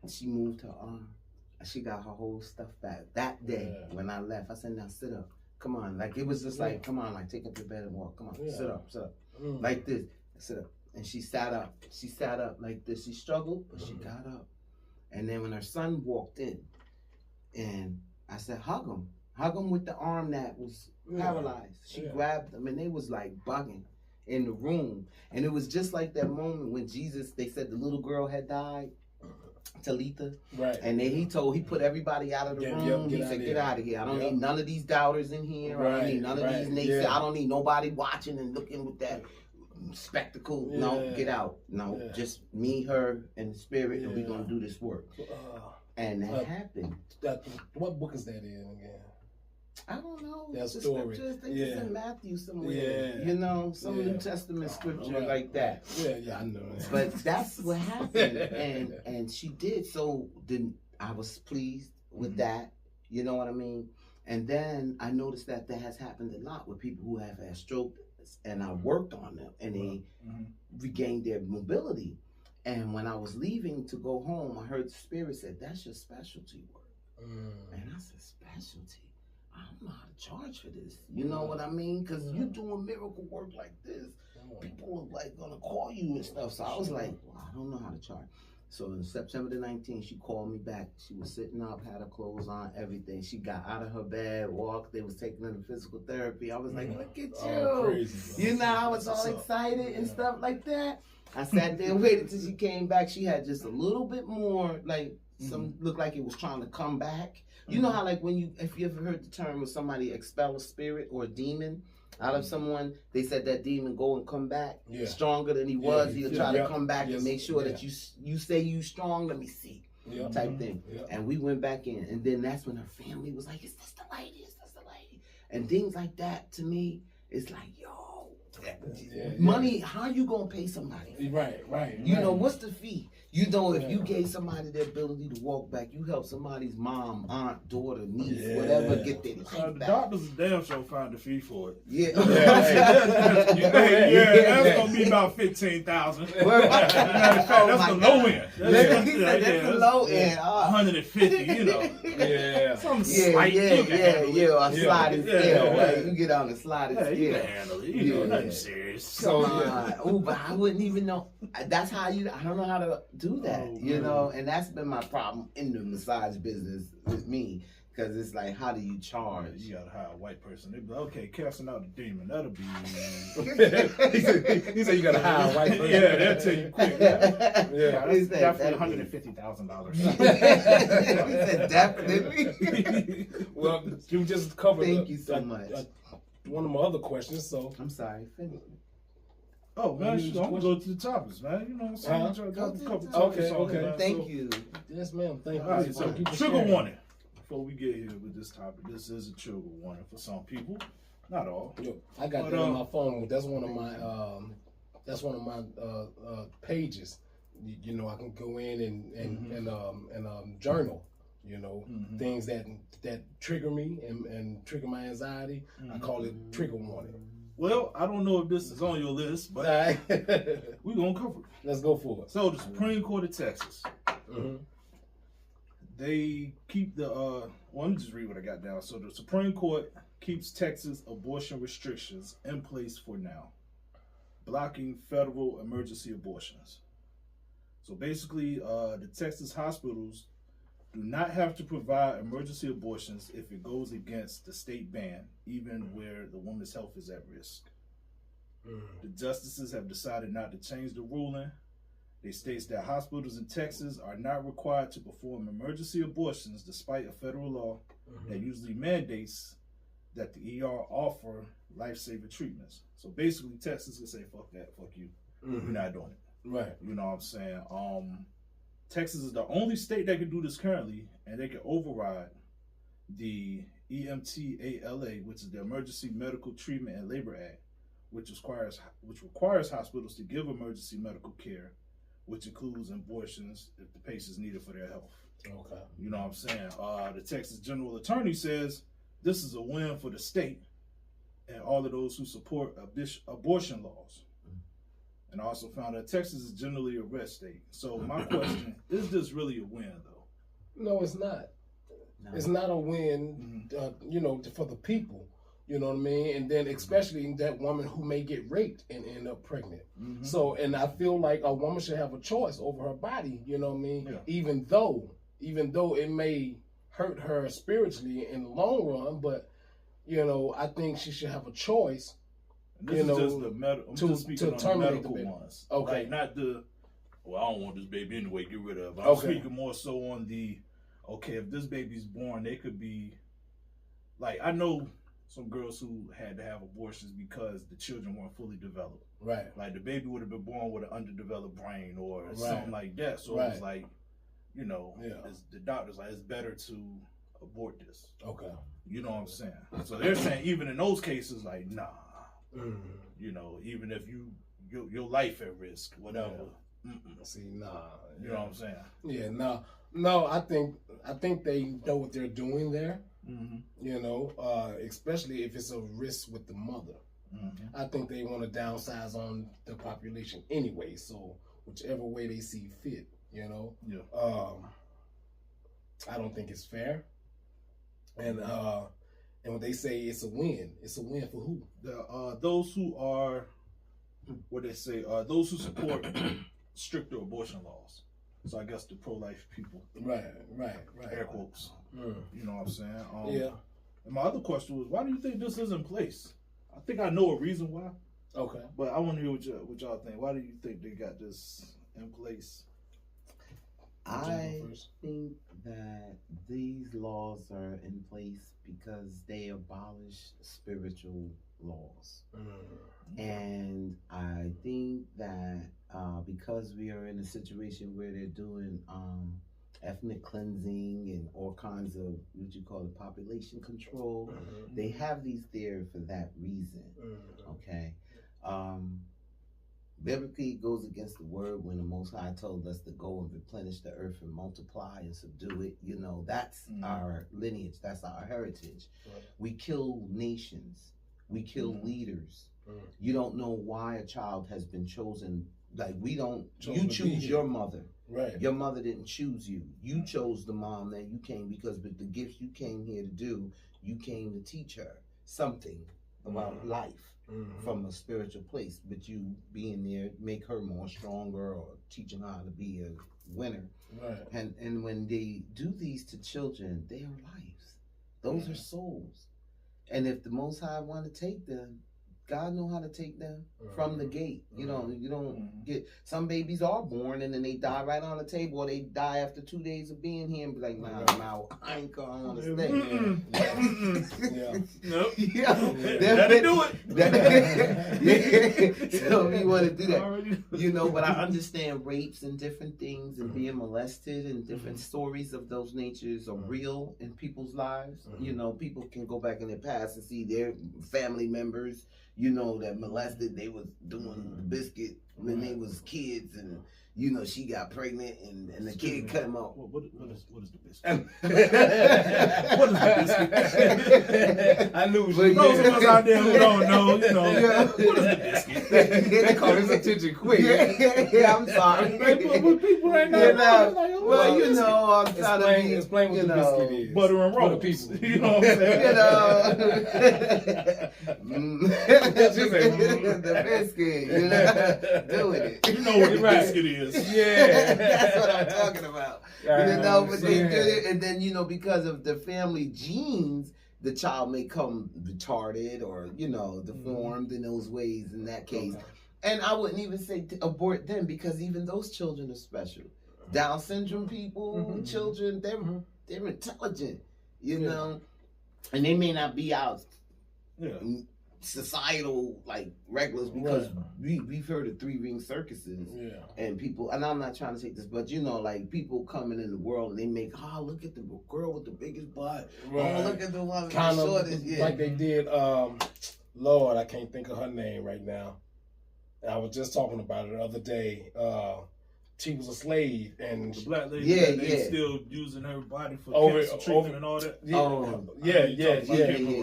She moved her arm. She got her whole stuff back that day when I left. I said, now sit up. Come on, like it was just like, come on, like take up your bed and walk. Come on, sit up, like this, sit up. And she sat up. She sat up like this. She struggled, but she got up. And then when her son walked in, and I said, hug him with the arm that was paralyzed. She grabbed them, and they was like bugging in the room. And it was just like that moment when Jesus, they said the little girl had died, Talitha. Right. And then he put everybody out of the room. He said, get out of here. I don't need none of these doubters in here. I don't need none of these naysayers. I don't need nobody watching and looking with that spectacle. No, get out. No, just me, her, and the spirit, and we're going to do this work. And that happened. What book is that in again? I don't know. That story. I think it's in Matthew somewhere. You know, some New Testament scripture like that. Yeah, I know. But that's what happened, and she did. So then I was pleased with that. You know what I mean? And then I noticed that has happened a lot with people who have had stroke, and I worked on them, and they regained their mobility. And when I was leaving to go home, I heard the spirit say, "That's your specialty work." And I said, "Specialty? I don't know how to charge for this." You know what I mean? Because you're doing miracle work like this, people are like gonna call you and stuff. So I was like, well, I don't know how to charge. So on September the 19th, she called me back. She was sitting up, had her clothes on, everything. She got out of her bed, walked. They was taking her to physical therapy. I was like, look at you. Crazy, you know, I was all excited and stuff like that. I sat there and waited till she came back. She had just a little bit more, like, looked like it was trying to come back. You know how, like, if you ever heard the term when somebody expel a spirit or a demon out of someone, they said that demon go and come back stronger than he was. He'll try to come back and make sure that you say you strong, let me see, type thing. And we went back in, and then that's when her family was like, is this the lady? Is this the lady? And things like that, to me, it's like, yo, money, how you gonna pay somebody? Right. You know, what's the fee? You know, if you gave somebody the ability to walk back, you help somebody's mom, aunt, daughter, niece, whatever, get their life the back. doctors damn sure find the fee for it. That's gonna be about $15,000. That's the low end. That's the low end. 150, you know. Some slight. A sliding scale. Right? You get on the sliding scale. You can handle it. You know, nothing serious. So, but I wouldn't even know. That's how I don't know how to do that, you know, and that's been my problem in the massage business with me, because it's like, how do you charge? You gotta hire a white person. They be like, okay, casting out the demon, that'll be. he said you gotta hire a white person. Yeah, they'll tell you quick. That's definitely $150,000. He said definitely. Well, you just covered. Thank you so much. One of my other questions. So I'm sorry. Finish. Oh man, I'm gonna go to the topics, man. You know what I'm saying? Okay. Thank you. Yes, ma'am. Thank you. All right, so trigger warning. Before we get here with this topic, this is a trigger warning for some people, not all. Yo, I got that on my phone. That's one of my pages. You know, I can go in and journal. You know, things that trigger me and trigger my anxiety. I call it trigger warning. Well, I don't know if this is on your list, but we're going to cover it. Let's go for it. So, the Supreme Court of Texas, they keep let me just read what I got down. So, the Supreme Court keeps Texas abortion restrictions in place for now, blocking federal emergency abortions. So, basically, the Texas hospitals do not have to provide emergency abortions if it goes against the state ban, even where the woman's health is at risk. The justices have decided not to change the ruling. They state that hospitals in Texas are not required to perform emergency abortions despite a federal law that usually mandates that the ER offer life-saving treatments. So basically, Texas can say, fuck that, fuck you. We're not doing it. Right. You know what I'm saying? Texas is the only state that can do this currently, and they can override the EMTALA, which is the Emergency Medical Treatment and Labor Act, which requires hospitals to give emergency medical care, which includes abortions if the patients need it for their health. Okay. You know what I'm saying? The Texas General Attorney says this is a win for the state and all of those who support abortion laws. And I also found that Texas is generally a red state. So my question, is this really a win, though? No, it's not. No. It's not a win, you know, for the people. You know what I mean? And then especially that woman who may get raped and end up pregnant. So, and I feel like a woman should have a choice over her body, you know what I mean? Yeah. Even though it may hurt her spiritually in the long run, but I think she should have a choice. And this is just the medical. I'm just speaking on the medical ones. Okay. Like not the. Well, I don't want this baby anyway. Get rid of it. I'm speaking more so on the. Okay, if this baby's born, they could be. Like I know some girls who had to have abortions because the children weren't fully developed. Right. Like the baby would have been born with an underdeveloped brain or something like that. So it was like, the doctor's like, it's better to abort this. Okay. You know what I'm saying? So they're saying even in those cases, like, nah. Even if your life at risk, whatever. See, nah. You know what I'm saying? Yeah, no. I think they know what they're doing there. Especially if it's a risk with the mother. I think they want to downsize on the population anyway. So whichever way they see fit, I don't think it's fair. And when they say it's a win for who? Those who are, what they say, those who support stricter abortion laws. So I guess the pro-life people. Right. Air quotes. You know what I'm saying? And my other question was, why do you think this is in place? I think I know a reason why. Okay. But I want to hear what y'all think. Why do you think they got this in place? I think that these laws are in place because they abolish spiritual laws. And I think that because we are in a situation where they're doing ethnic cleansing and all kinds of what you call it, population control, they have these there for that reason. Okay. Biblically, it goes against the word when the Most High told us to go and replenish the earth and multiply and subdue it. That's our lineage. That's our heritage. Right. We kill nations. We kill leaders. You don't know why a child has been chosen. Like you choose your mother. Right. Your mother didn't choose you. You chose the mom that you came because with the gifts you came here to do, you came to teach her something about life. From a spiritual place, but you being there make her more stronger or teaching her how to be a winner. Right. And when they do these to children, they are lives. Those are souls. And if the Most High want to take them, God know how to take them from the gate. You don't get, some babies are born and then they die right on the table, or they die after 2 days of being here and be like, nah, I ain't gonna stay. Nope. Let it do it. So we want to do that. But I understand rapes and different things and being molested and different stories of those natures are real in people's lives. People can go back in their past and see their family members that molested, they was doing the biscuit when they was kids, and she got pregnant and the kid cut him off. What is the biscuit? What is the biscuit? I knew those of us out there who don't know, what is the biscuit? They call this attention quick. Yeah, I'm sorry. But people ain't know. Well, I'm trying to explain what the biscuit is. Butter and roll. People. You know what I'm saying? The biscuit, doing it. You know what the biscuit is. Yeah. That's what I'm talking about. But they do it, and then, because of the family genes, the child may come retarded or, deformed in those ways in that case. And I wouldn't even say to abort them because even those children are special. Down syndrome people, children, they're intelligent, and they may not be out societal like regulars because we've heard of 3-ring circuses and people, and I'm not trying to take this, but like people coming in the world and they make, look at the girl with the biggest butt, look at the one with the shortest, like they did. Lord, I can't think of her name right now. I was just talking about it the other day. She was a slave, and the black lady, they still using her body for cancer treatment and all that.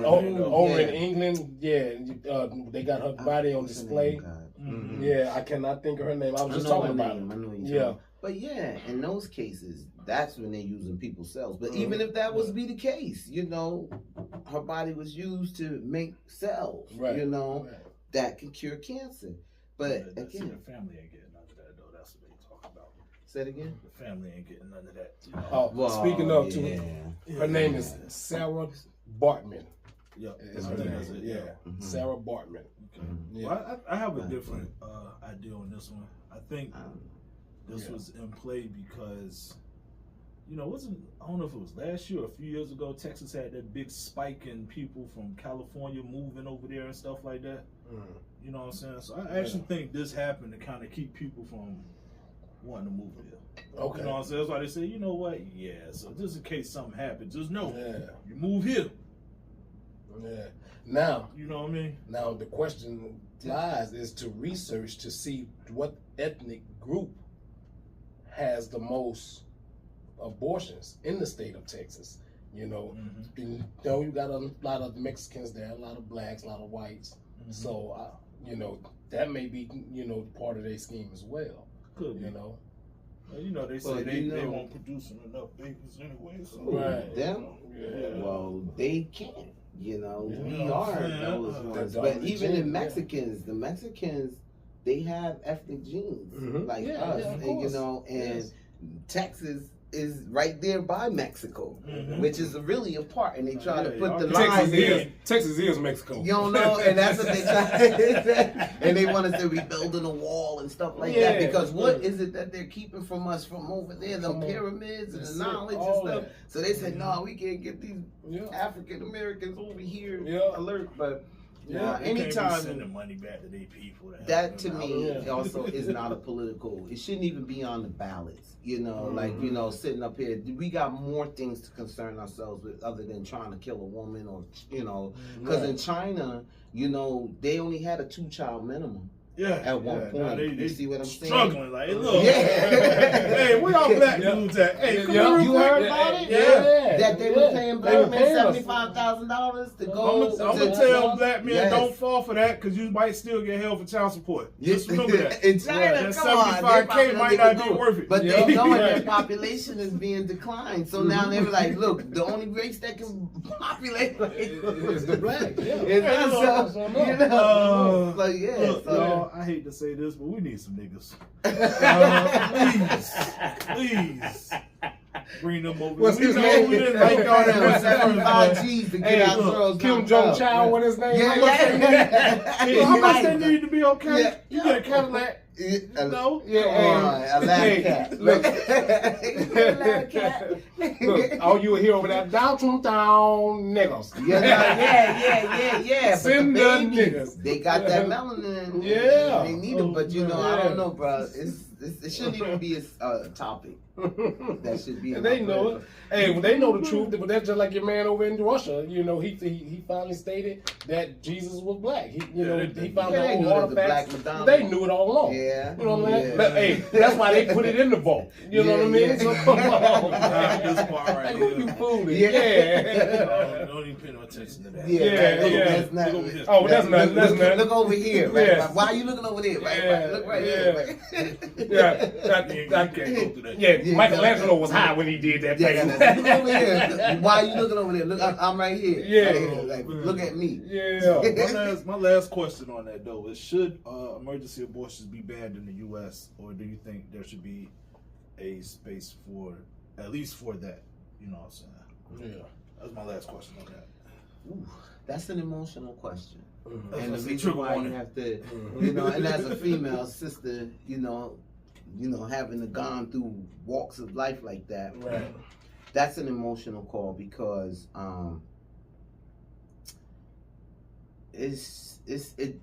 Over in England, they got her body on display. I cannot think of her name. I was just talking about it. But in those cases, that's when they're using people's cells. But even if that was be the case, her body was used to make cells, that can cure cancer. But again, the family ain't getting none of that though. That's what they talk about. Say it again. The family ain't getting none of that. You know? Well, speaking of, her name is Sarah Bartman. Yep. Is her name. Yeah. Mm-hmm. Sarah Bartman. Okay. Yeah. Well, I have a different idea on this one. I think this was in play because, I don't know if it was last year or a few years ago, Texas had that big spike in people from California moving over there and stuff like that. You know what I'm saying? So I actually think this happened to kind of keep people from wanting to move there. Okay. You know what I'm saying? That's why they say, you know what? Yeah, so just in case something happens, just know you move here. Yeah. Now, you know what I mean? Now the question lies is to research to see what ethnic group has the most abortions in the state of Texas. You got a lot of Mexicans there, a lot of blacks, a lot of whites. So that may be part of their scheme as well. Could be. Well, they say they won't produce enough babies anyway. So. Right. Them? Yeah. Well, they can't. We are those ones. But even the Mexicans, they have ethnic genes like us. And Texas is right there by Mexico, which is really a part, and they try to put the line. Texas is Mexico. You don't know, and that's what they try. And they want us to rebuilding a wall and stuff like that. Because what is it that they're keeping from us from over there? The pyramids and the knowledge and stuff. So they said, no, we can't get these African Americans over here alert. But anytime sending money back to their people. That to me also is not a political. It shouldn't even be on the ballots. Sitting up here, we got more things to concern ourselves with other than trying to kill a woman or because in China, they only had a 2-child minimum. At one point, you see what I'm saying? Struggling, like, look. Hey, where y'all black dudes at? Hey, you heard about it? Yeah. That they were paying black men $75,000 to go. I'm gonna tell black men don't fall for that because you might still get held for child support. Just remember that. In China, that $75K might not be worth it. But they know their population is being declined, so now they're like, look, the only race that can populate is the black. I hate to say this, but we need some niggas. Please. Bring them over. What's his name? We didn't like all that 75 G's to get our girls. Kim Jong-Chow, what his name? How much they need to be okay? You get a Cadillac. No? A lab cat. Look, all you hear over there, downtown niggas. Yeah. Send the niggas. They got that melanin. Yeah. They need them, but I don't know, bro. It shouldn't even be a topic. That should be. They know it. Hey, when they know the truth, but that's just like your man over in Russia. He finally stated that Jesus was black. He found out all artifacts. They knew it all along. Yeah. You know what I mean? But hey, that's why they put it in the vault. You know what I mean? So come on, man. This part right here. You fooling? Yeah. Don't even pay no attention to that. That's not. Oh, that's nothing. That's nothing. Look over here. Right? Why are you looking over there? Right. Look right here. Yeah. Michelangelo was high when he did that thing. Look over here. Why are you looking over there? Look, I'm right here. Yeah. Right here. Like, look at me. Yeah. My last question on that though is: should emergency abortions be banned in the U.S. or do you think there should be a space for at least for that? You know what I'm saying? Yeah. That's my last question on that. Ooh, that's an emotional question. And the reason why you have to, and as a female sister, having gone through walks of life like that, right? That's an emotional call because it's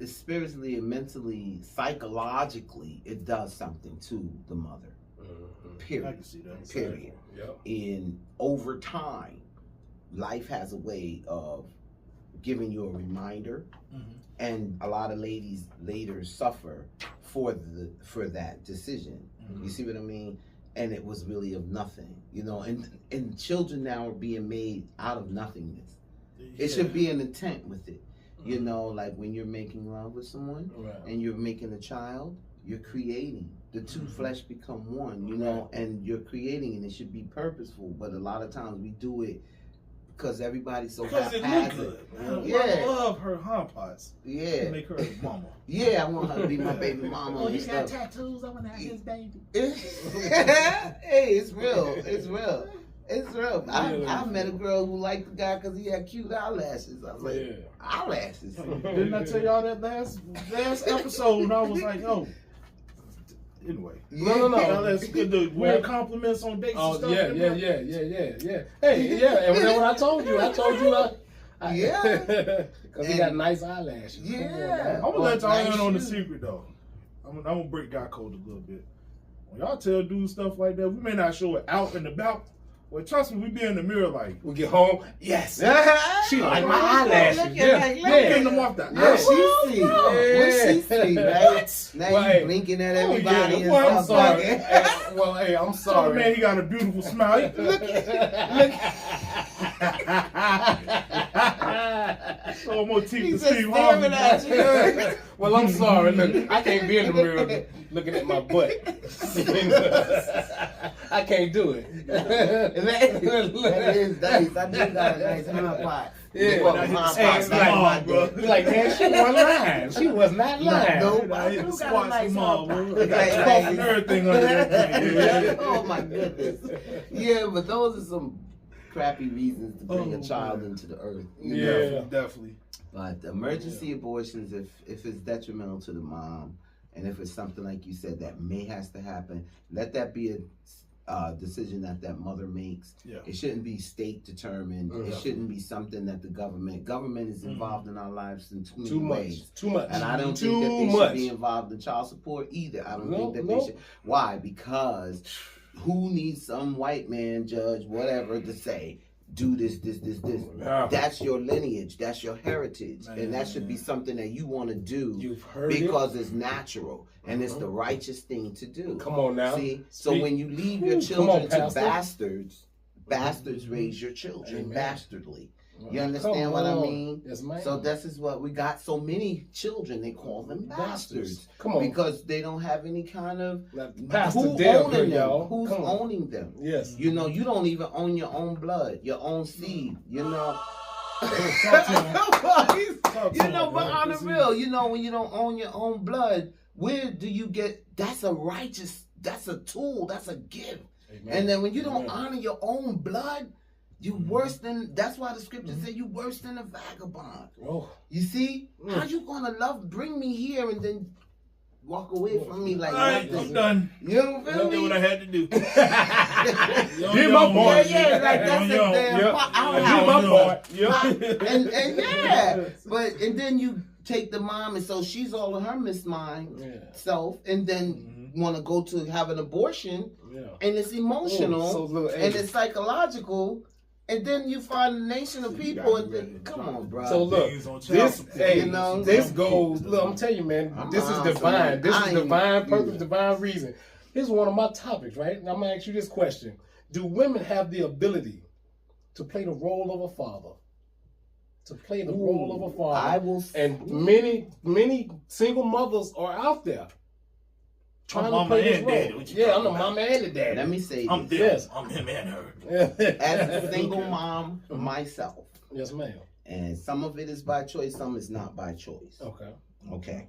spiritually and mentally, psychologically, it does something to the mother. Period. I can see that. Period. Yep. And over time, life has a way of giving you a reminder, and a lot of ladies later suffer for that decision. You see what I mean? And it was really of nothing, and children now are being made out of nothingness. It should be an intent with it. Like when you're making love with someone and you're making a child, you're creating. The two flesh become one, and you're creating, and it should be purposeful. But a lot of times we do it because everybody's so haphazard. Yeah. love her hind parts. Yeah. Make her a mama. Yeah, I want her to be my baby mama. Oh, you got tattoos? I want to have his baby. Hey, it's real. It's real. It's real. I met a girl who liked the guy because he had cute eyelashes. I was like, eyelashes. Didn't I tell y'all that last episode when I was like, oh. Anyway. No. Let's get the weird compliments on dates and stuff. Yeah. Hey, yeah, and then when I told you, Yeah. Because he got nice eyelashes. Yeah. I'm going to let y'all in on the secret, though. I'm going to break guy code a little bit. When y'all tell dudes stuff like that, we may not show it out and about. Well, trust me, we be in the mirror like. We get home, yes. She like my eyelashes. Getting them off the What she see? What she see, right? Now you blinking at everybody and I'm stuff sorry. like that. Hey, I'm sorry. Man, he got a beautiful smile. Look. So more teeth to Steve Harvey. Well, I'm sorry. Look, I can't be in the mirror looking at my butt. I can't do it. That is nice. I do got a nice hot pot. Yeah, bro. Like, man, she wasn't lying. She was not lying. Nope. I hit the squats nice from mom, bro. Like, And everything under that. Oh my goodness. Yeah, but those are some crappy reasons to bring a child into the earth. Definitely. But emergency abortions, if it's detrimental to the mom, and if it's something like you said that may has to happen, let that be a decision that mother makes. Yeah. It shouldn't be state determined. It shouldn't be something that the government is involved in our lives in too many ways. Too much. And I don't think that they should be involved in child support either. I don't think that they should. Why? Because who needs some white man, judge, whatever, to say, do this. That's your lineage. That's your heritage. And that should be something that you want to do because it's natural and it's the righteous thing to do. Come on now. See? So when you leave your children to bastards raise your children bastardly. You understand what I mean? Yes, ma'am. So this is what we got. So many children, they call them bastards. Come on. Because they don't have any kind of who's owning them? Who's owning them? Yes. You know, you don't even own your own blood, your own seed. You know. But on the real, you know, when you don't own your own blood, where do you get? That's a tool. That's a gift. Amen. And then when you don't honor your own blood, you worse than, that's why the scripture said you worse than a vagabond. Oh. You see? How you gonna bring me here and then walk away from me like that? I'm done. You don't feel me? I did what I had to do. Give my part. Yeah, like that's a damn part. Give my part. And yeah. But, and then you take the mom, and so she's all of her mismind self, and then want to go to have an abortion, and it's emotional, and it's psychological. And then you find a nation of people, and then, come on, bro. So look, this goes. Look, I'm telling you, man, this is divine. This is divine purpose, divine reason. Here's one of my topics, right? And I'm gonna ask you this question: do women have the ability to play the role of a father? To play the role of a father? I will. And many single mothers are out there trying to play this role. Yeah, I'm the mama and the daddy. Let me say this. I'm this. I'm him and her. As a single mom myself. Yes, ma'am. And some of it is by choice, some is not by choice. Okay.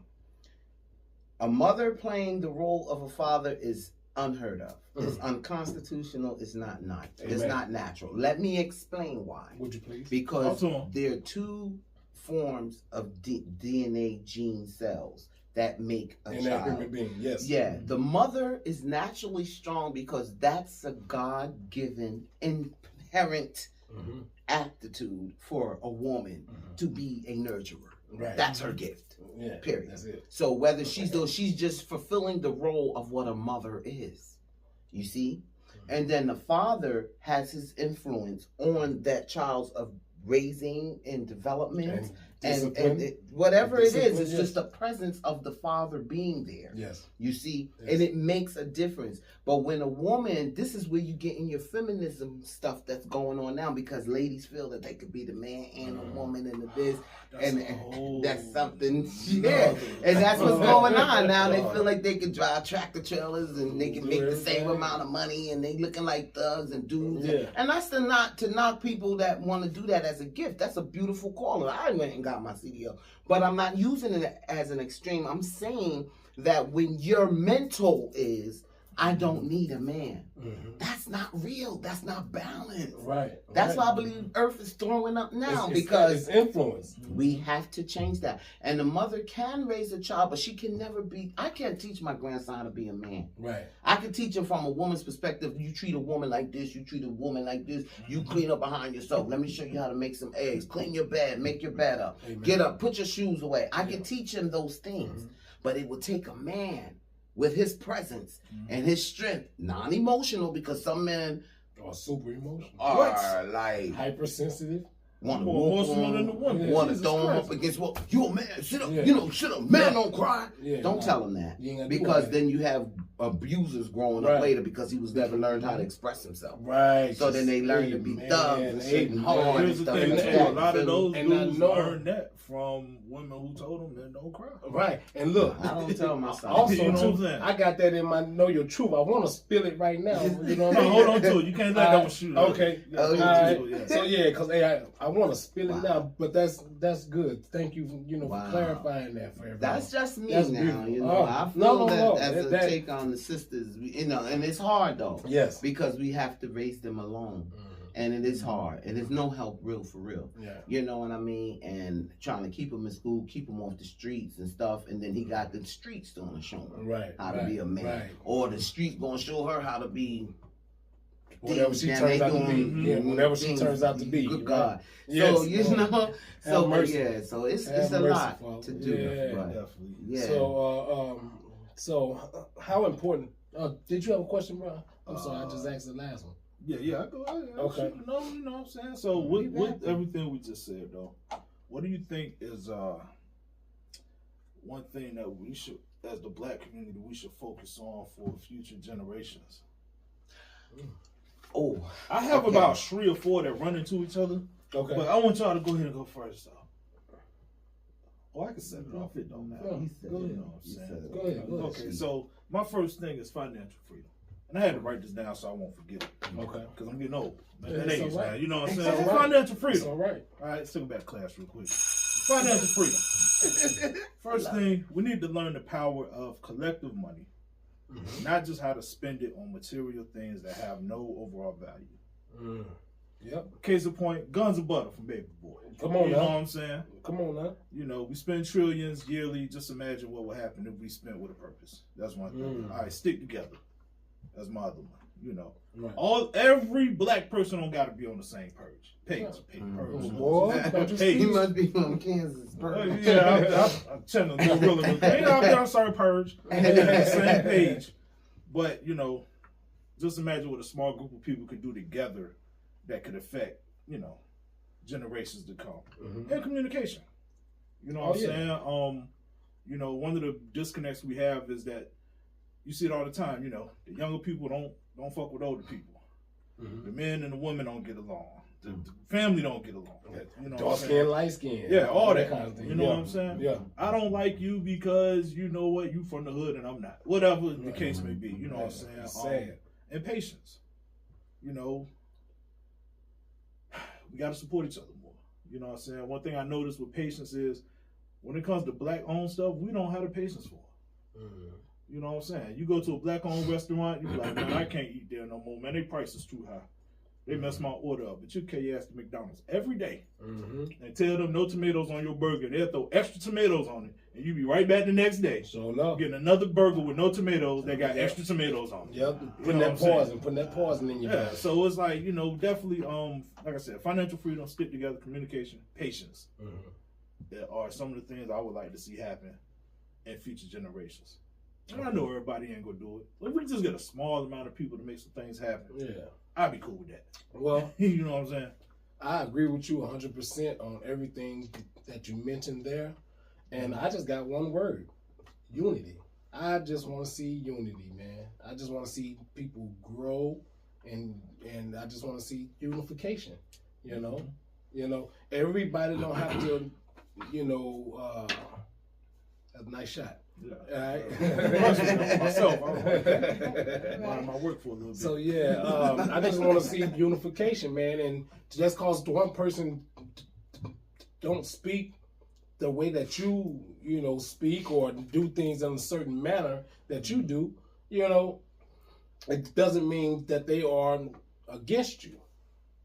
A mother playing the role of a father is unheard of. It's unconstitutional. It's not nice. It's not natural. Let me explain why. Would you please? Because there are two forms of DNA gene cells that make a child. That human being, yes. Yeah, the mother is naturally strong because that's a God-given inherent aptitude for a woman to be a nurturer. Right. That's her gift. Yeah, period. That's it. So whether she's just fulfilling the role of what a mother is. You see? And then the father has his influence on that child's of raising and development and whatever it is, it's just the presence of the father being there. Yes. You see? Yes. And it makes a difference. But when a woman, this is where you get in your feminism stuff that's going on now, because ladies feel that they could be the man and a woman and the this. and that's something. Yeah, and that's what's going on now. They feel like they can drive tractor trailers and they can make the same amount of money, and they looking like thugs and dudes. Yeah. And that's to knock people that want to do that as a gift. That's a beautiful calling. I went and got my CDO, but I'm not using it as an extreme. I'm saying that when your mental is, I don't need a man. Mm-hmm. That's not real. That's not balanced. Right. That's why I believe Earth is throwing up now, because it's influence. We have to change that. And the mother can raise a child, but she can never be. I can't teach my grandson how to be a man. Right. I can teach him from a woman's perspective. You treat a woman like this. You treat a woman like this. You clean up behind yourself. Let me show you how to make some eggs. Clean your bed. Make your bed up. Amen. Get up. Put your shoes away. I can teach him those things, but it will take a man with his presence and his strength, non-emotional, because some men are super emotional, are like hypersensitive, want to more emotional than the woman, want to throw him up against, well, you a man, sit up, you know, sit up, man, don't cry. Don't tell him that, because then you have abusers growing up later because he was never learned how to express himself. Right. So then they learn to be thugs and hard and stuff like that. A lot of those dudes learned that from women who told them, man, don't cry. Right. And look, I don't tell my son. Also, you know too, I got that in my Know Your Truth. I want to spill it right now. You know what I mean? Hold on to it. You can't let that one shoot. Okay. So yeah, because I want to spill it now, but that's good. Thank you, for clarifying that for everyone. That's just me now. You know, I feel that as a take on the sisters, and it's hard though. Yes. Because we have to raise them alone. And it is hard. And there's no help for real. Yeah. You know what I mean? And trying to keep him in school, keep him off the streets and stuff. And then he got the streets going to show him how to be a man. Right. Or the streets going to show her how to be whatever she turns out to be. Yeah, whatever she turns out to be. Good God. Yes. So, you know, so it's a lot to do. Yeah. But, definitely. Yeah. So how important, did you have a question, bro? I'm sorry, I just asked the last one. Yeah, I go. Okay. No, you know what I'm saying? So with everything we just said, though, what do you think is one thing that we should, as the Black community, we should focus on for future generations? Oh, I have about 3 or 4 that run into each other. Okay. But I want y'all to go ahead and go first, though. Oh, I can set it off. It don't matter. Go ahead. Okay, so my first thing is financial freedom. And I had to write this down so I won't forget it. Okay. Because I'm getting old. That age, man. You know what I'm saying? Financial freedom. All right. All right, let's take it back to class real quick. Financial freedom. First thing, we need to learn the power of collective money. Not just how to spend it on material things that have no overall value. Yep. Case in point, guns and butter from Baby Boy. Come on now. You know what I'm saying? Come on now. You know, we spend trillions yearly. Just imagine what would happen if we spent with a purpose. That's one thing. All right, stick together. That's my other one. You know, every Black person don't got to be on the same page. He must be from Kansas. I'm telling you, I'm sorry, purge. On the same page, but you know, just imagine what a small group of people could do together that could affect, generations to come. And communication. You know what I'm saying? You know, one of the disconnects we have is that you see it all the time. You know, the younger people don't fuck with older people. The men and the women don't get along. The family don't get along. You know, dark skin, light skin. Yeah, all that kind of thing. You know what I'm saying? Yeah. I don't like you because you know what, you from the hood and I'm not. Whatever the case may be. You know what I'm saying? Sad. And patience. You know, we got to support each other more. You know what I'm saying? One thing I noticed with patience is when it comes to Black-owned stuff, we don't have the patience for it. You know what I'm saying? You go to a Black-owned restaurant, you be like, man, I can't eat there no more, man. Their price is too high. They mess my order up. But you carry your ass to McDonald's every day and tell them no tomatoes on your burger. They'll throw extra tomatoes on it. And you be right back the next day. Getting another burger with no tomatoes that got extra tomatoes on it. Yep. Putting that poison in your body. So it's like, definitely, like I said, financial freedom, stick together, communication, patience. There are some of the things I would like to see happen in future generations. And I know everybody ain't gonna do it. If we just get a small amount of people to make some things happen, I'd be cool with that. Well, you know what I'm saying? I agree with you 100% on everything that you mentioned there. And I just got one word: unity. I just want to see unity, man. I just want to see people grow, and I just want to see unification. You know, everybody don't have to you know, a nice shot. Yeah. All right. Myself, I'm my work for a little bit. So yeah, I just want to see unification, man, and just cause one person don't speak the way that you know speak or do things in a certain manner that you do, you know, it doesn't mean that they are against you.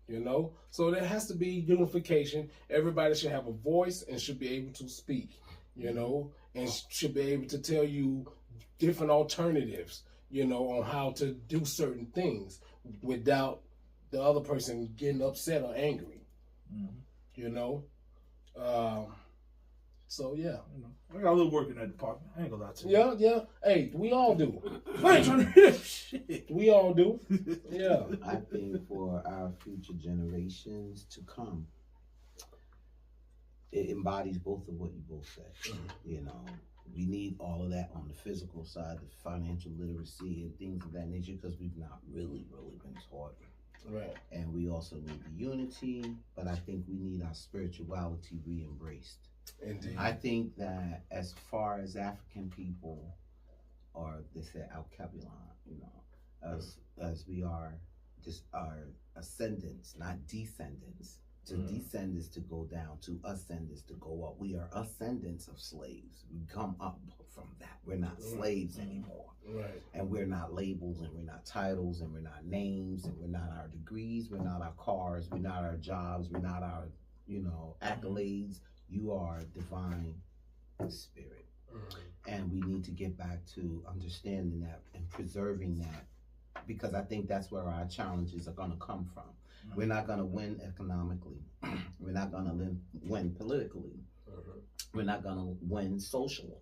You know, so there has to be unification. Everybody should have a voice and should be able to speak, you know, and should be able to tell you different alternatives, you know, on how to do certain things without the other person getting upset or angry, you know. So yeah, I got a little work in that department. I ain't gonna lie to you. Yeah, yeah. Hey, we all do. I ain't trying to hear shit. We all do. Yeah. I think for our future generations to come, it embodies both of what you both said. You know, we need all of that on the physical side, the financial literacy and things of that nature, because we've not really been taught. Right. And we also need the unity, but I think we need our spirituality re-embraced. Indeed. I think that as far as African people, or they say Al-Kabbalah, you know, as we are just our ascendants, not descendants. To descend is to go down, to ascend is to go up. We are ascendants of slaves. We come up from that. We're not slaves anymore. Right. And we're not labels, and we're not titles, and we're not names, and we're not our degrees, we're not our cars, we're not our jobs, we're not our, you know, accolades. You are divine spirit. And we need to get back to understanding that and preserving that, because I think that's where our challenges are going to come from. We're not going to win economically. We're not going to win politically. We're not going to win socially.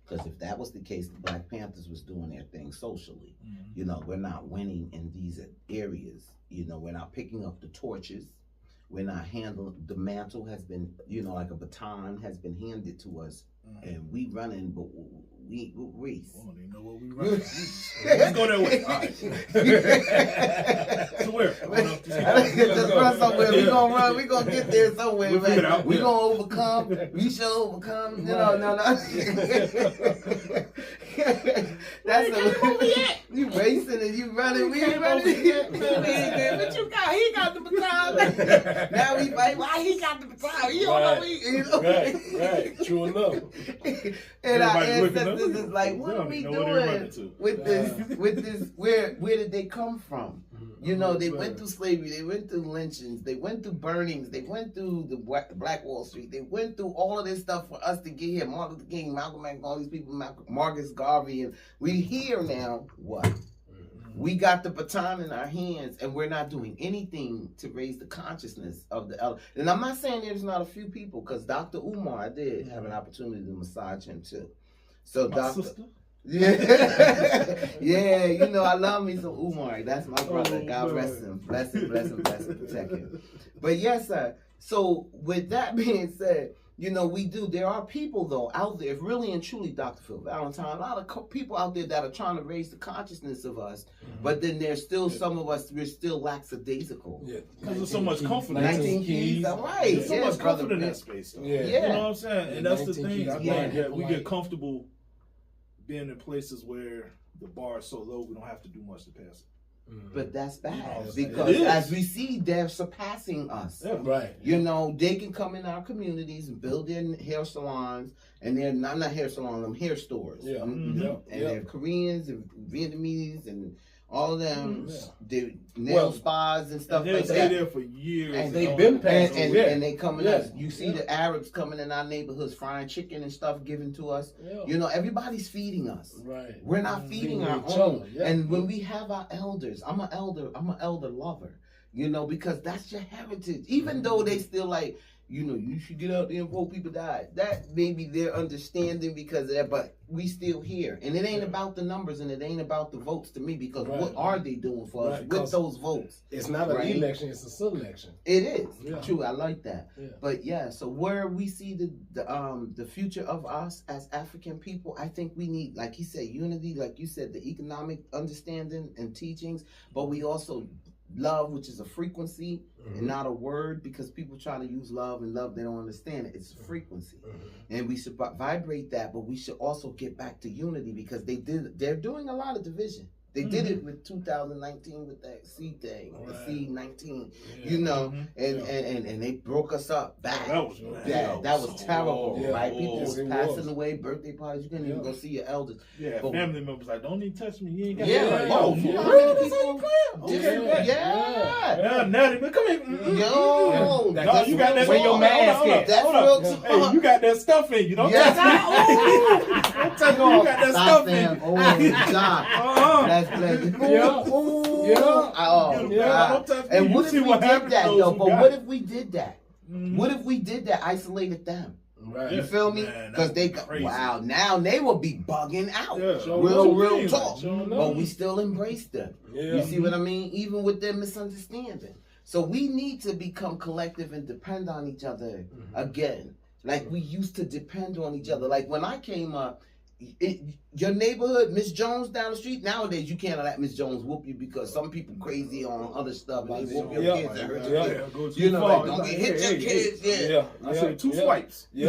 Because if that was the case, the Black Panthers was doing their thing socially. You know, we're not winning in these areas. You know, we're not picking up the torches. We're not handling, the mantle has been, you know, like a baton has been handed to us. And we running, but we race. I don't even know what we running. Let's go that way. All right. So where? Just run somewhere. We gonna run. We gonna get there somewhere. We gonna overcome. We shall overcome. You know, no. That's the you racing and you running. We ain't running. But you got. He got the baton. Now we fight. Why he got the baton? He don't know. You know. Right. True enough. And our ancestors is like, what are we doing with this? With this? Where did they come from? You know, they went through slavery, they went through lynchings, they went through burnings, they went through the Black Wall Street, they went through all of this stuff for us to get here. Martin Luther King, Malcolm X, all these people, Marcus Garvey, and we here now. What? We got the baton in our hands, and we're not doing anything to raise the consciousness of the elder. And I'm not saying there's not a few people, because Dr. Umar, I did have an opportunity to massage him too. So sister? Yeah, yeah, you know, I love me some Umar. That's my brother. God rest him. Bless him, protect him. But yes, sir. So with that being said, you know, there are people though out there, really and truly, Dr. Phil Valentine, a lot of people out there that are trying to raise the consciousness of us, but then there's still some of us, we're still lackadaisical. Yeah, because there's so much comfort. 19 keys, right. There's so much comfort in that space though. Yeah. You know what I'm saying? And that's the thing. I think that we polite. get comfortable being in places where the bar is so low, we don't have to do much to pass it. But that's bad, You know, because as we see, they're surpassing us. Yeah. Right. You know, they can come in our communities and build their hair salons, and they're not hair salons, them hair stores. Yeah. And they're Koreans and Vietnamese and all of them, they nail spas and stuff and like stay that. there for years. And they've been past and they coming us. You see the Arabs coming in our neighborhoods frying chicken and stuff given to us. Yeah. You know, everybody's feeding us. Right. We're not feeding our own. And when we have our elders, I'm an elder lover. You know, because that's your heritage. Even though they still like, you know, you should get out there and vote, people die. That may be their understanding because of that, but we still here. And it ain't about the numbers and it ain't about the votes to me, because what are they doing for us with those votes? It's not an election, it's a selection. It is. Yeah. True, I like that. Yeah. But yeah, so where we see the future of us as African people, I think we need, like he said, unity, like you said, the economic understanding and teachings, but we also love, which is a frequency and not a word, because people try to use love and love, they don't understand it. It's a frequency. And we should vibrate that, but we should also get back to unity, because they're doing a lot of division. They did it with 2019 with that C thing, the C19, you know, and they broke us up back. That was terrible, right? People was passing away, birthday parties, you couldn't even go see your elders. Yeah, but family members like, don't even touch me, you ain't got now they come here. No, you got that. Where your mask at? That's real talk. Hey, you got that stuff in you. Don't touch me. Don't touch me. You got that stuff in you. Oh, God. That's pleasant. And what if we did that, though? But what if we did that? What if we did that? Isolated them. Right. You feel me? Because they got, wow, now they will be bugging out. Real talk. But we still embrace them. You see what I mean? Even with their misunderstanding. So we need to become collective and depend on each other again. Like we used to depend on each other. Like when I came up, your neighborhood, Miss Jones down the street, nowadays you can't let Miss Jones whoop you, because some people crazy on other stuff and they whoop your kids and hurt your kids. You know, like, don't get hit your kids. I say 2 swipes. Hey,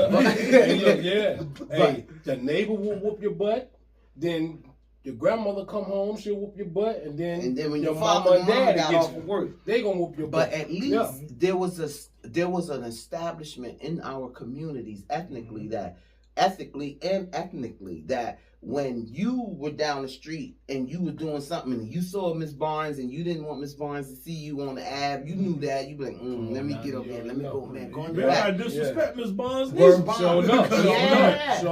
the neighbor will whoop your butt, then your grandmother come home, she'll whoop your butt, and then when your your mama father and dad got off of work, they gonna whoop your butt. But at least there was an establishment in our communities ethnically and ethnically, that when you were down the street and you were doing something and you saw Miss Barnes and you didn't want Miss Barnes to see you on the Ave, you knew that. You be like, let me get over there. Let me go, man. Go in the back. I disrespect Miss Barnes. Show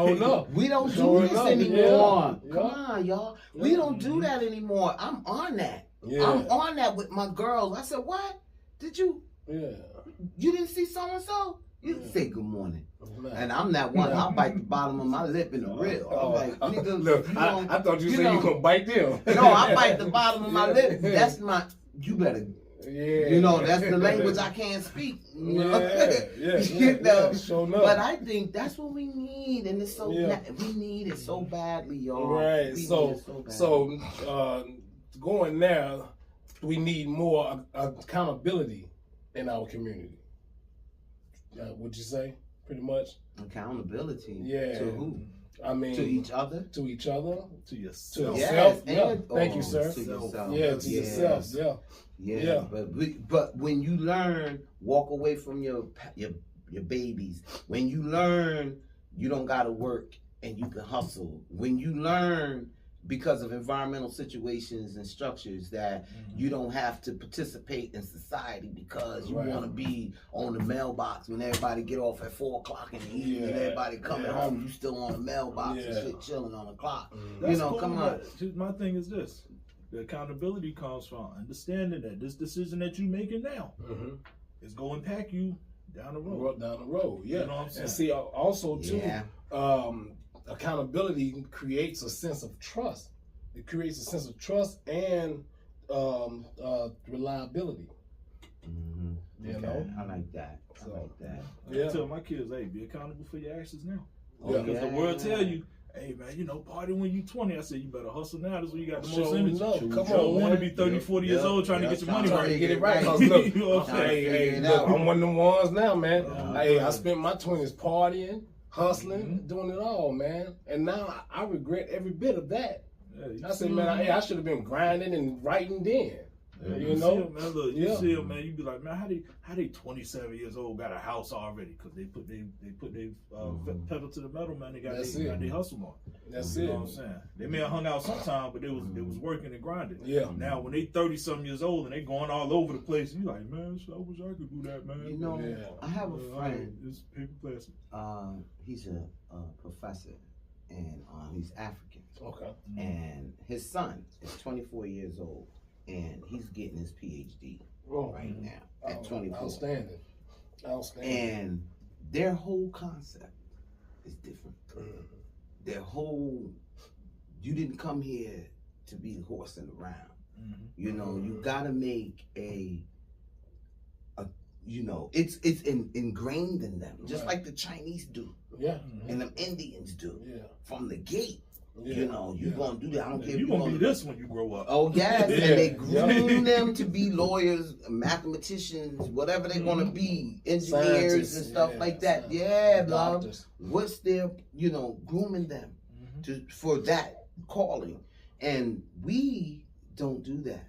enough. We don't do this anymore. Come on, y'all. We don't do that anymore. I'm on that. I'm on that with my girls. I said, what? Did you? You didn't see so-and-so? You didn't say good morning. And I'm that one. I'll bite the bottom of my lip in the rib. I'm like, nigga, look, I thought you said you gonna bite them. No, I bite the bottom of my lip. That's my, you better, you know, that's the language I can't speak. You know? You know? But I think that's what we need, and it's so we need it so badly, y'all. Right. So going now, we need more accountability in our community. Would you say? Pretty much. Accountability. To who? I mean, to each other. To yourself. To yourself. Thank you, sir. To yourself. To yourself. But when you learn, walk away from your babies. When you learn, you don't gotta work and you can hustle. When you learn, because of environmental situations and structures, that you don't have to participate in society because you want to be on the mailbox when everybody get off at 4 o'clock in the evening and everybody coming home, you still on the mailbox and shit chilling on the clock. You know, come on. My thing is this. The accountability comes from understanding that this decision that you're making now is going to impact you down the road. You know what I'm saying? And see, also too, accountability creates a sense of trust. It creates a sense of trust and reliability. You know, I like that. I tell my kids, hey, be accountable for your actions now. Because the world tell you, hey man, you know, party when you 20. I said you better hustle now. That's when you got the most energy. Come on, you don't want to be 30, 40 years old trying to get your money right. To get it right. Look, you know what I'm saying? Look, I'm one of them ones now, man. Hey, I spent my 20s partying, hustling, doing it all, man. And now I regret every bit of that. I said, man, I should have been grinding and writing then. You know, man, look, you see them, man. You be like, man, how they 27 years old got a house already? Because they put their pedal to the metal, man. They got their hustle on. That's you know what I'm saying? They may have hung out sometime, but they was working and grinding. Yeah. Now when they 30-something years old and they going all over the place, you like, man, I wish I could do that, man. You know, I have a friend. It's paper plastic. He's a professor, and he's African. Okay. And his son is 24 years old. And he's getting his PhD right now at 24. Outstanding. And their whole concept is different. Their whole, you didn't come here to be horsing around. You know, you gotta make you know, it's ingrained in them, just like the Chinese do. Yeah. And the Indians do. From the gate. You know, you gonna do that. I don't care. You gonna be this when you grow up. Oh yes, and they groom them to be lawyers, mathematicians, whatever they want to be, engineers and stuff like that. Yeah, love. What's their, grooming them for that calling, and we don't do that.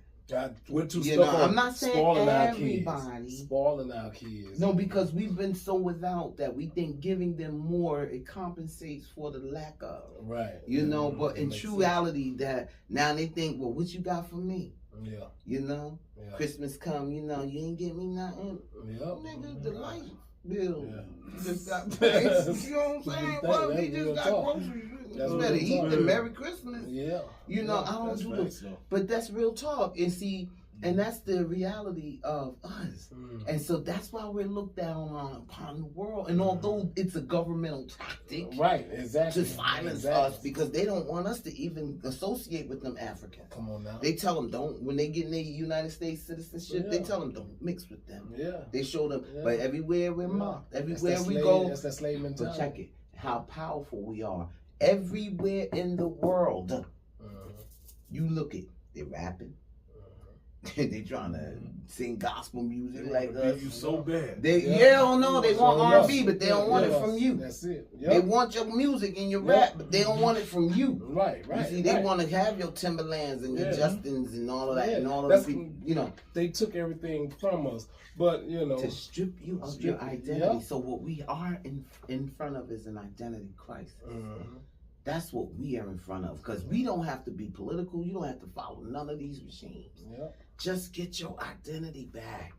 We're too stuck on I'm not saying spoiling everybody. Spoiling our kids. No, because we've been so without that we think giving them more, it compensates for the lack of. Right. But in truality, that now they think, well, what you got for me? Yeah. Yeah. Christmas come, you ain't get me nothing. Yeah. Nigga, the light bill. Yeah. You just got paid. You know what I'm saying? Well, we just got groceries. You better eat the Merry Christmas. Yeah. I don't do this. But that's real talk. And see, and that's the reality of us. And so that's why we're looked down upon the world. And although it's a governmental tactic, right, exactly, to silence us, because they don't want us to even associate with them Africans. Come on now. They tell them when they get in their United States citizenship, they tell them don't mix with them. Yeah. They show them, but everywhere we're mocked. Everywhere we go. That's that slave mentality. But check it, how powerful we are. Everywhere in the world, you look at, they're rapping. They trying to sing gospel music like us. You so bad. They want R&B, but they don't want it from you. That's it. They want your music and your rap, but they don't want it from you. Right. You see, they want to have your Timberlands and your Justins and all of that and all of that. They took everything from us, but to strip you of your identity. So what we are in front of is an identity crisis. That's what we are in front of, because we don't have to be political. You don't have to follow none of these regimes. Just get your identity back.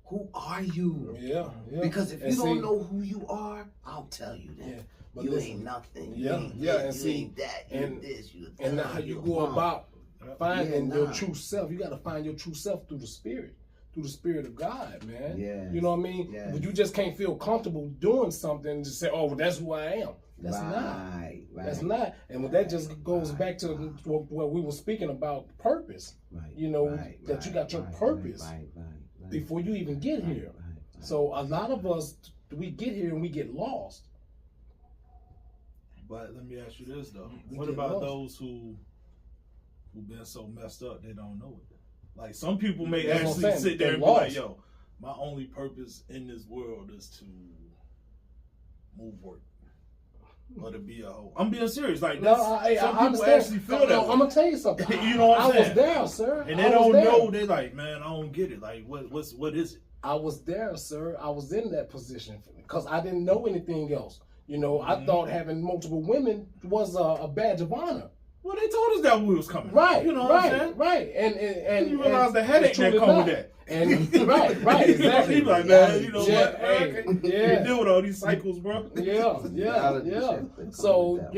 Who are you? Because if you don't know who you are, I'll tell you that. But you ain't nothing. You ain't that. You ain't this. You and how you go about finding your true self. You got to find your true self through the Spirit of God, man. You know what I mean? But you just can't feel comfortable doing something and just say, "Oh, well, that's who I am." That's not. That's not. And that just goes back to what we were speaking about, purpose. That you got your purpose before you even get here. So a lot of us, we get here and we get lost. But let me ask you this though: what about those who've been so messed up they don't know it? Like some people may actually sit there and be like, "Yo, my only purpose in this world is to move work." Or to be a hoe. I'm being serious. Like, some people actually feel that. I'm gonna tell you something. You know what I'm saying? I was there, sir. And they don't know. They like, man, I don't get it. Like, what is it? I was there, sir. I was in that position because I didn't know anything else. I thought having multiple women was a badge of honor. Well, they told us that when we was coming. Right. You know what I'm saying? Right. And you realize the headache that come with that. And right, exactly. He's like, man, you know what? Hey, can't deal with all these cycles, bro. Yeah. So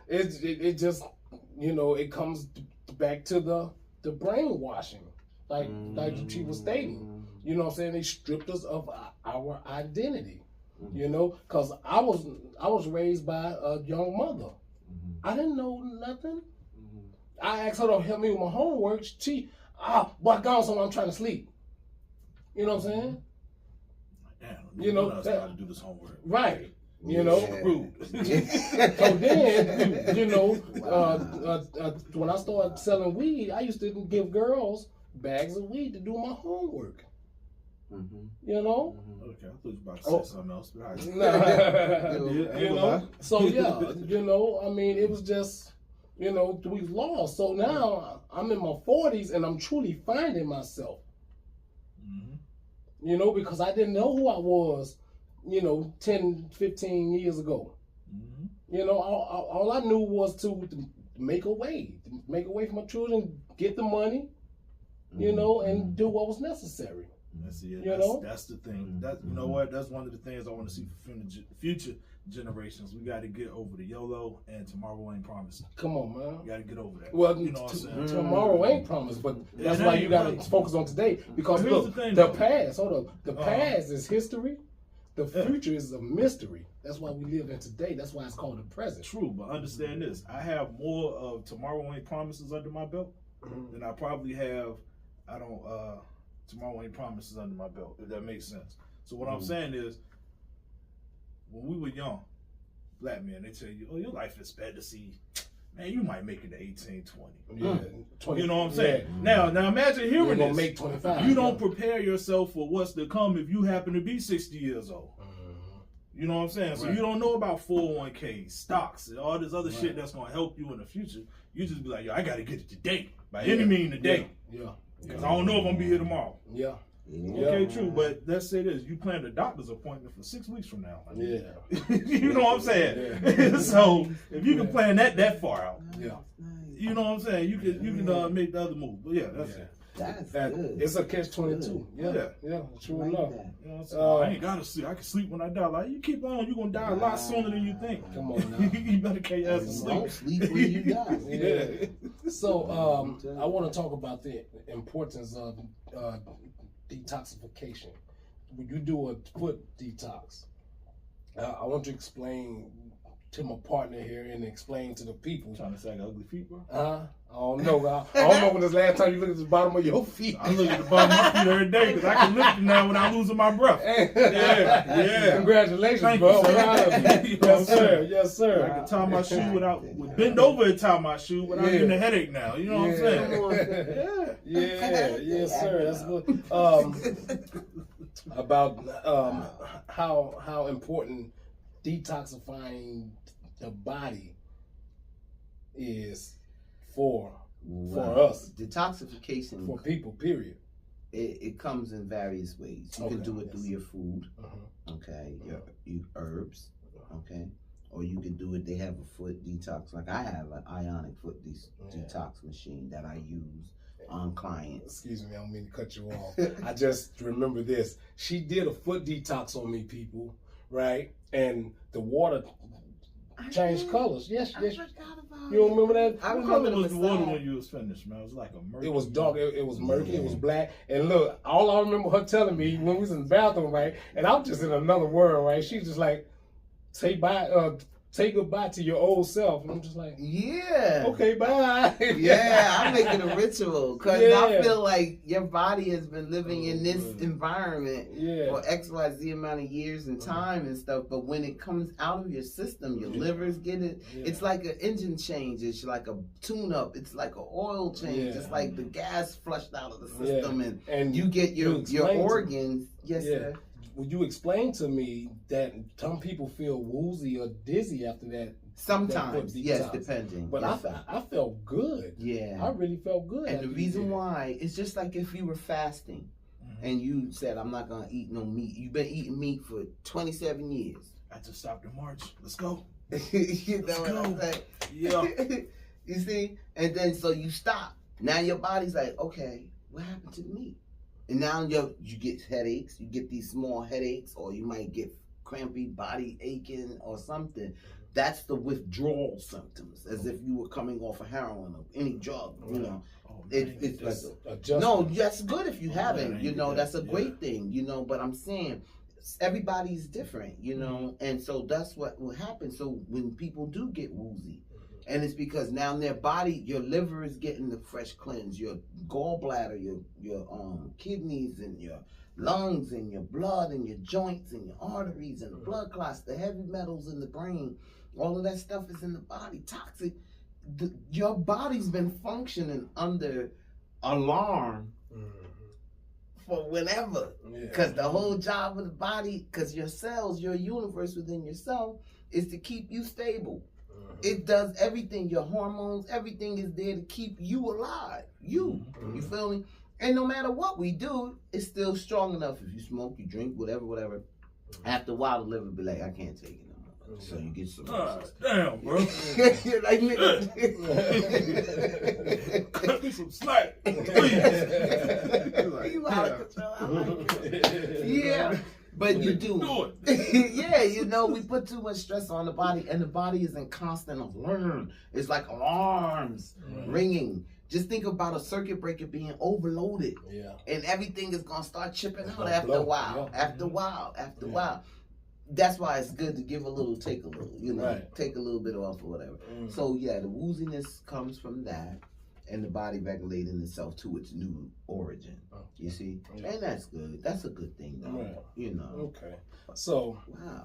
it just it comes back to the brainwashing, like she was stating. You know what I'm saying? They stripped us of our identity. Because I was raised by a young mother. I didn't know nothing. I asked her to help me with my homework. Boy, gone somewhere, I'm trying to sleep. You know what I'm saying? Damn, I was trying to do this homework. Right. Rude. So then, when I started selling weed, I used to give girls bags of weed to do my homework. Okay, I thought you were about to say something else. But So I mean, it was just, we've lost. So now I'm in my 40s and I'm truly finding myself. Because I didn't know who I was, 10, 15 years ago. All I knew was to make a way for my children, get the money, and do what was necessary. That's it. That's the thing. You know what? That's one of the things I want to see for future generations. We got to get over the YOLO and tomorrow ain't promised. Come on, man. You got to get over that. Well, what I'm saying? Tomorrow ain't promised, but that's why you got to focus on today. Because look, the past is history. The future is a mystery. That's why we live in today. That's why it's called the present. True, but understand this. I have more of tomorrow ain't promises under my belt than I probably have. Tomorrow ain't promises under my belt, if that makes sense. So what I'm saying is, when we were young, black men, they tell you, "Oh, your life is fantasy. man, you might make it to 18, 20. Yeah, 20. You know what I'm saying? Yeah. Now imagine hearing this. Make 25. You don't prepare yourself for what's to come if you happen to be 60 years old. You know what I'm saying? So you don't know about 401k, stocks, and all this other shit that's gonna help you in the future. You just be like, yo, I gotta get it today. By any means today. Yeah. Because I don't know if I'm gonna be here tomorrow. Yeah. Okay, true. But let's say this. You plan a doctor's appointment for 6 weeks from now. Yeah. You know what I'm saying? So if you can plan that far out, you know what I'm saying? You can make the other move. But yeah, that's it. That's good. It's a catch-22. Yeah, true enough. You know I ain't gotta sleep. I can sleep when I die. Like, you keep on, you're gonna die a lot sooner than you think. Come on now. You better get your ass to sleep. Don't sleep when you die. Yeah. So I want to talk about the importance of detoxification. When you do a foot detox, I want to explain to my partner here and explain to the people. Trying to say I got ugly feet, bro? I don't know. I don't know when this last time you looked at the bottom of your feet. I look at the bottom of my feet every day because I can lift them now without losing my breath. Yeah. Congratulations, Thank bro. you, sir. Yes, sir. Yes, sir. I can tie my shoe bend over and tie my shoe without getting a headache now. You know what I'm saying? Yes, sir. That's good. About how important detoxifying the body is for us. Detoxification for people, period. It comes in various ways. You can do it through your food, okay, your herbs, okay, or you can do it. They have a foot detox. Like I have an ionic foot detox machine that I use on clients. Excuse me, I don't mean to cut you off. I just remember this. She did a foot detox on me, people, right? And the water changed colors. Yes. You don't remember that? I remember the water when you was finished, man. It was like a murky. It was dark. It was murky. It was black. And look, all I remember her telling me when we was in the bathroom, right? And I'm just in another world, right? She's just like, say goodbye to your old self. And I'm just like, okay, bye. I'm making a ritual because I feel like your body has been living in this environment for XYZ amount of years and time and stuff. But when it comes out of your system, your livers get it. It's like an engine change. It's like a tune-up. It's like an oil change. It's like the gas flushed out of the system, and you get your organs. Yes, sir. Would you explain to me that some people feel woozy or dizzy after that? Sometimes, yes, depending. But I felt good. Yeah. I really felt good. And the reason why, it's just like if you were fasting and you said, I'm not going to eat no meat. You've been eating meat for 27 years. I just stopped in March. Let's go. You know what I'm saying? Yeah. You see? And then so you stop. Now your body's like, okay, what happened to the meat? And now you get headaches, you get these small headaches, or you might get crampy body aching or something. That's the withdrawal symptoms, as if you were coming off of heroin or any drug, you know. It's like, no, that's good if you haven't, you know, that's a great thing, you know, but I'm saying everybody's different, you know, and so that's what will happen. So when people do get woozy, and it's because now their body, your liver is getting the fresh cleanse, your gallbladder, your kidneys and your lungs and your blood and your joints and your arteries and the blood clots, the heavy metals in the brain, all of that stuff is in the body, toxic. Your body's been functioning under alarm for whenever. Because the whole job of the body, because your cells, your universe within yourself, is to keep you stable. It does everything, your hormones, everything is there to keep you alive. You feel me? And no matter what we do, it's still strong enough. If you smoke, you drink, whatever. After a while, the liver be like, I can't take it no more. So you get some. Damn, bro. You're like, cut me some slack, please. You out of control. I like it. Yeah. But you do. Yeah, you know, we put too much stress on the body, and the body is in constant alert. It's like alarms ringing. Just think about a circuit breaker being overloaded. And everything is going to start chipping out after a while. After a while. That's why it's good to give a little, take a little, you know, take a little bit off or whatever. So, yeah, the wooziness comes from that. And the body regulating itself to its new origin. You see? And that's good. That's a good thing, though. You know. Okay. So, wow.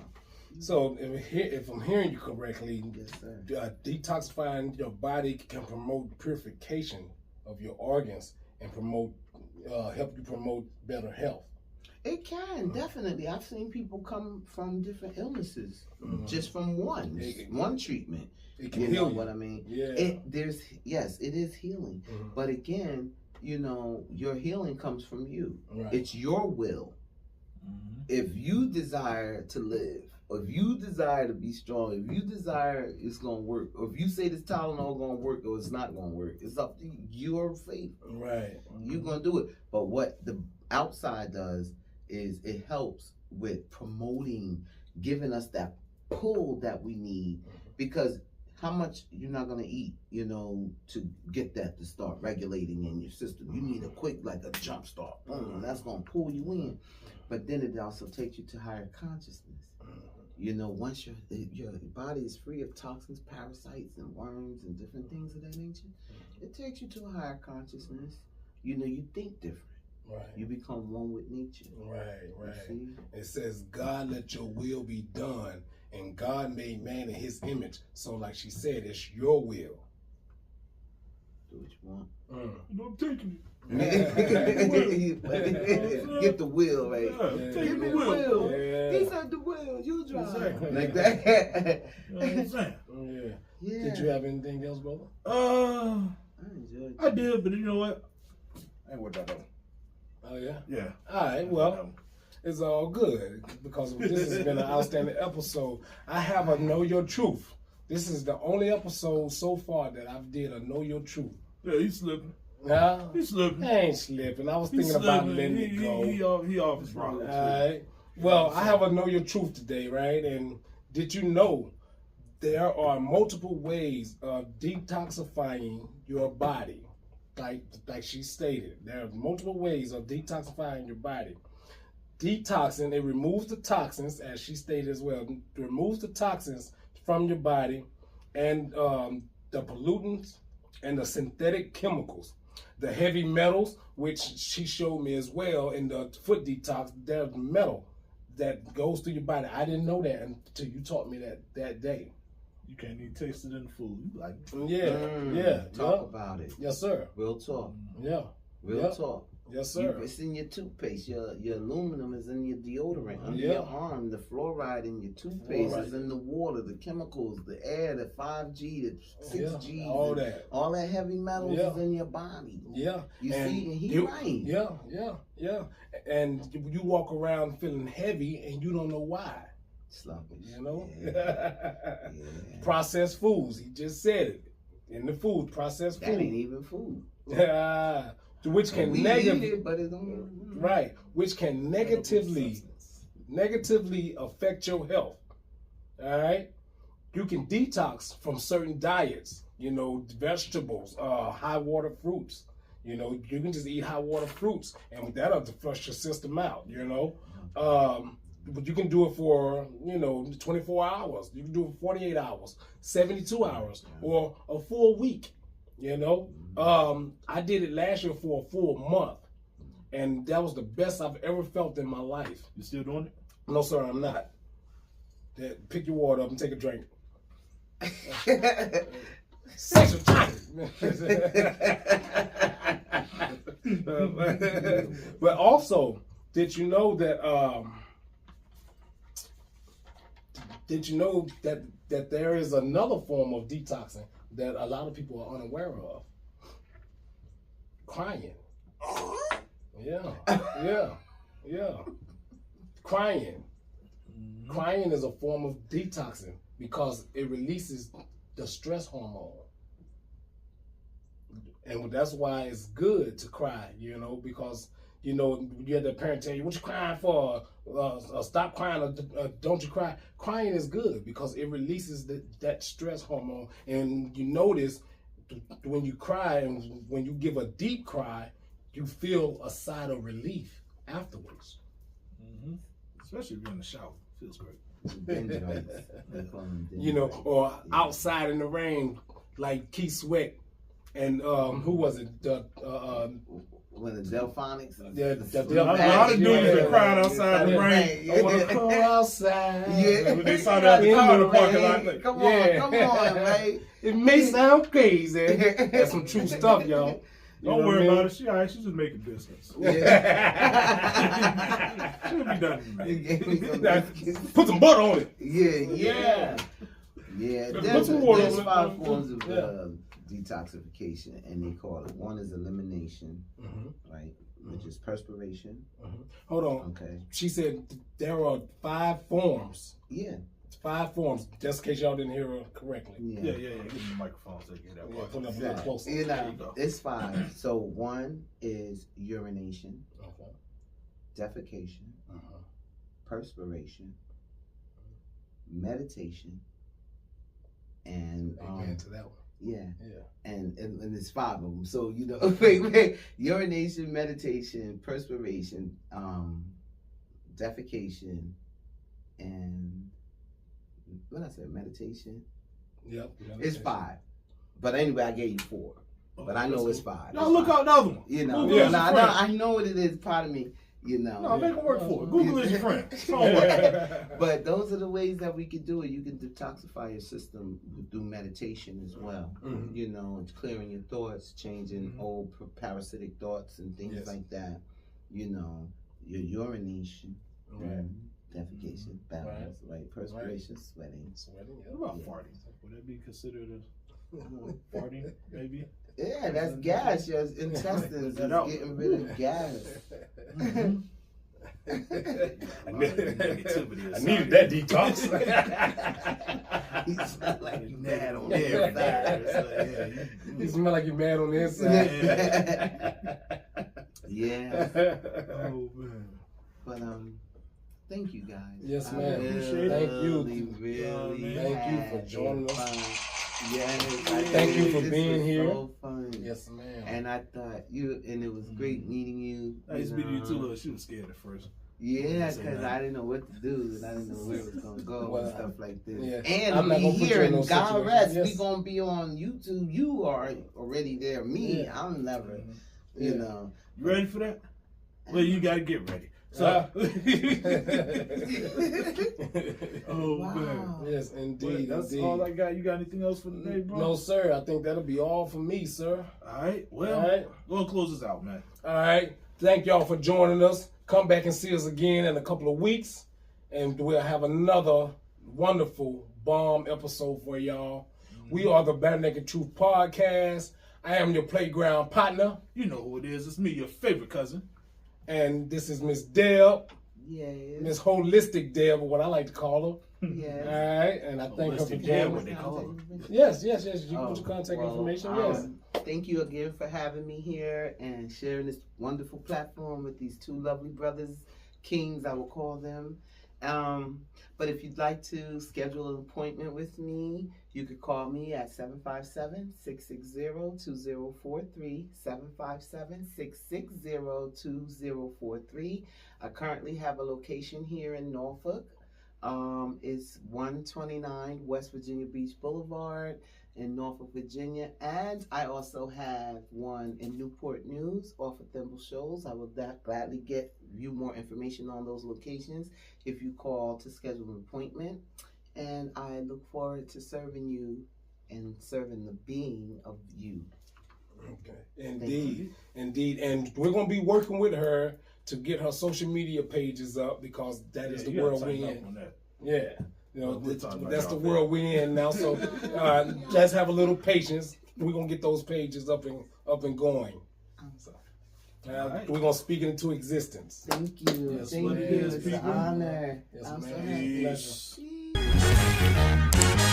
So if I'm hearing you correctly, Yes, sir. Detoxifying your body can promote purification of your organs and help you promote better health. It can, definitely. I've seen people come from different illnesses just from one treatment. It can you heal know you. What I mean? Yeah. Yes, it is healing. But again, your healing comes from you. Right. It's your will. If you desire to live, or if you desire to be strong, if you desire it's going to work, or if you say this Tylenol going to work or it's not going to work, it's up to your faith. Right. You're going to do it. But what the outside does is it helps with promoting, giving us that pull that we need, because how much you're not going to eat, to get that to start regulating in your system. You need a quick, like a jump start. That's going to pull you in. But then it also takes you to higher consciousness. Once your body is free of toxins, parasites, and worms, and different things of that nature, it takes you to a higher consciousness. You think different. Right. You become one with nature. Right. It says, God, let your will be done. And God made man in his image. So like she said, it's your will. Do what you want. I'm taking it. Get the wheel, right? Give me the wheel. Yeah. He said the wheel. You drive. Exactly. Like that. You know what I'm saying? Yeah. Did you have anything else, brother? I enjoyed it. I did, but you know what? I ain't worried about that one. Oh, yeah? Yeah. All right, well, it's all good because this has been an outstanding episode. I have a Know Your Truth. This is the only episode so far that I've did a Know Your Truth. Yeah, he's slipping. Yeah? He's slipping. I ain't slipping. I was thinking about letting it go. He off his rock. All right. Well, I have a Know Your Truth today, right? And did you know there are multiple ways of detoxifying your body? Like she stated, there are multiple ways of detoxifying your body. Detoxing, it removes the toxins, as she stated as well. It removes the toxins from your body and the pollutants and the synthetic chemicals. The heavy metals, which she showed me as well in the foot detox, there's metal that goes through your body. I didn't know that until you taught me that day. You can't even taste it in the food. You like, yeah. Talk about it. Yes, sir. Real talk. Yeah. Real talk. Yes, sir. It's in your toothpaste. Your aluminum is in your deodorant. Under your arm, the fluoride in your toothpaste is in the water, the chemicals, the air, the 5G, the 6G. All that. All that heavy metals is in your body. Yeah. You see, and he right. Yeah. And you walk around feeling heavy and you don't know why. Sluggish. Yeah. Processed foods. He just said it. In the food, processed food. That ain't even food. Which can which can negatively affect your health. All right, you can detox from certain diets. Vegetables, high water fruits. You can just eat high water fruits, and that'll flush your system out. But you can do it for 24 hours. You can do it for 48 hours, 72 hours, or a full week. I did it last year for a full month, and that was the best I've ever felt in my life. You still doing it? No, sir, I'm not. Pick your water up and take a drink. Sexual time. But also, did you know that? Did you know that there is another form of detoxing that a lot of people are unaware of? Crying. Yeah. Crying. Crying is a form of detoxing because it releases the stress hormone. And that's why it's good to cry, because, you had the parent tell you, what you crying for? Stop crying or don't you cry? Crying is good because it releases that stress hormone. And you notice when you cry and when you give a deep cry, you feel a sigh of relief afterwards. Especially if you're in the shower. Feels great. Or outside in the rain, like Keith Sweat and who was it? when the Delphonics. Yeah, a lot of dudes that cried outside the rain. I want to come outside. Yeah. When they saw that in the parking lot. Like, come on, right? It may sound crazy. That's some true stuff, y'all. Don't worry about it. She all right. She's just making business. Yeah. She'll be done. Put some butter on it. Yeah. Put some water There's on it. 5 forms of detoxification, and they call it. One is elimination, right? Which is perspiration. Hold on. Okay. She said there are 5 forms. Yeah. 5 forms, just in case y'all didn't hear her correctly. Yeah. Give me the microphone so you get that part. Put it up a little closer. You know, it's 5. So 1 is urination, defecation, perspiration, meditation, and amen to that one. Yeah. And there's 5 of them. So you know, wait, urination, meditation, perspiration, defecation, and what I said, meditation. Yep. It's 5. But anyway, I gave you 4. But I know it's 5. No, look out the other one. You know, I know what it is. Part of me, you know. No, make it work for it. Google is your friend. But those are the ways that we can do it. You can detoxify your system through meditation as well. You know, it's clearing your thoughts, changing old parasitic thoughts and things like that. You know, your urination, defecation, balance, right? Perspiration, sweating. What about farting? Would that be considered a farting, maybe? Yeah, that's gas. Your intestines is getting rid of gas. I needed that detox. You smell like you mad on the inside. You smell like you're mad on the inside. Yeah. Oh man. But thank you guys. Yes, ma'am. Appreciate it. Thank you. Really thank you for joining us. Yes. Thank you for being here. So fun. Yes, ma'am. And I thought and it was great meeting you. Nice meeting you too, Lil. She was scared at first. Yeah, because I didn't know what to do, and I didn't know where it was going to go and stuff like this. Yeah. And I'm not we gonna put you here in in those God rest, situations. we going to be on YouTube. You are already there. Me, I'm never, you know. You ready for that? Well, you got to get ready. So, oh Wow. man. Yes, indeed. That's indeed. all I got. You got anything else for today, bro? No, sir. I think that'll be all for me, sir. All right. Well, All right. go and close this out, man. All right. Thank y'all for joining us. Come back and see us again in a couple of weeks, and we'll have another wonderful bomb episode for y'all. We are the Bare Naked Truth Podcast. I am your playground partner, You know who it is. It's me, your favorite cousin. and this is Miss Deb, Yes. Miss Holistic Deb, or what I like to call her. Yes. All right, and I thank her for Holistic Deb, joining what us. they call her. Yes. You can put your contact information. Yes. Thank you again for having me here and sharing this wonderful platform with these 2 lovely brothers, kings, I will call them. But if you'd like to schedule an appointment with me, you could call me at 757-660-2043, 757-660-2043. I currently have a location here in Norfolk. It's 129 West Virginia Beach Boulevard in Norfolk, Virginia, and I also have one in Newport News off of Thimble Shoals. I will gladly get you more information on those locations if you call to schedule an appointment. And I look forward to serving you and serving the being of you. Okay. Indeed. And we're going to be working with her to get her social media pages up, because that is the world we're in. Yeah. You know, that's the world we're in now. So just have a little patience. We're going to get those pages up and going. So, we're going to speak it into existence. Thank you. Yes, Thank ma'am. you. It's an honor. Yes, I'm so ma'am. happy. Pleasure.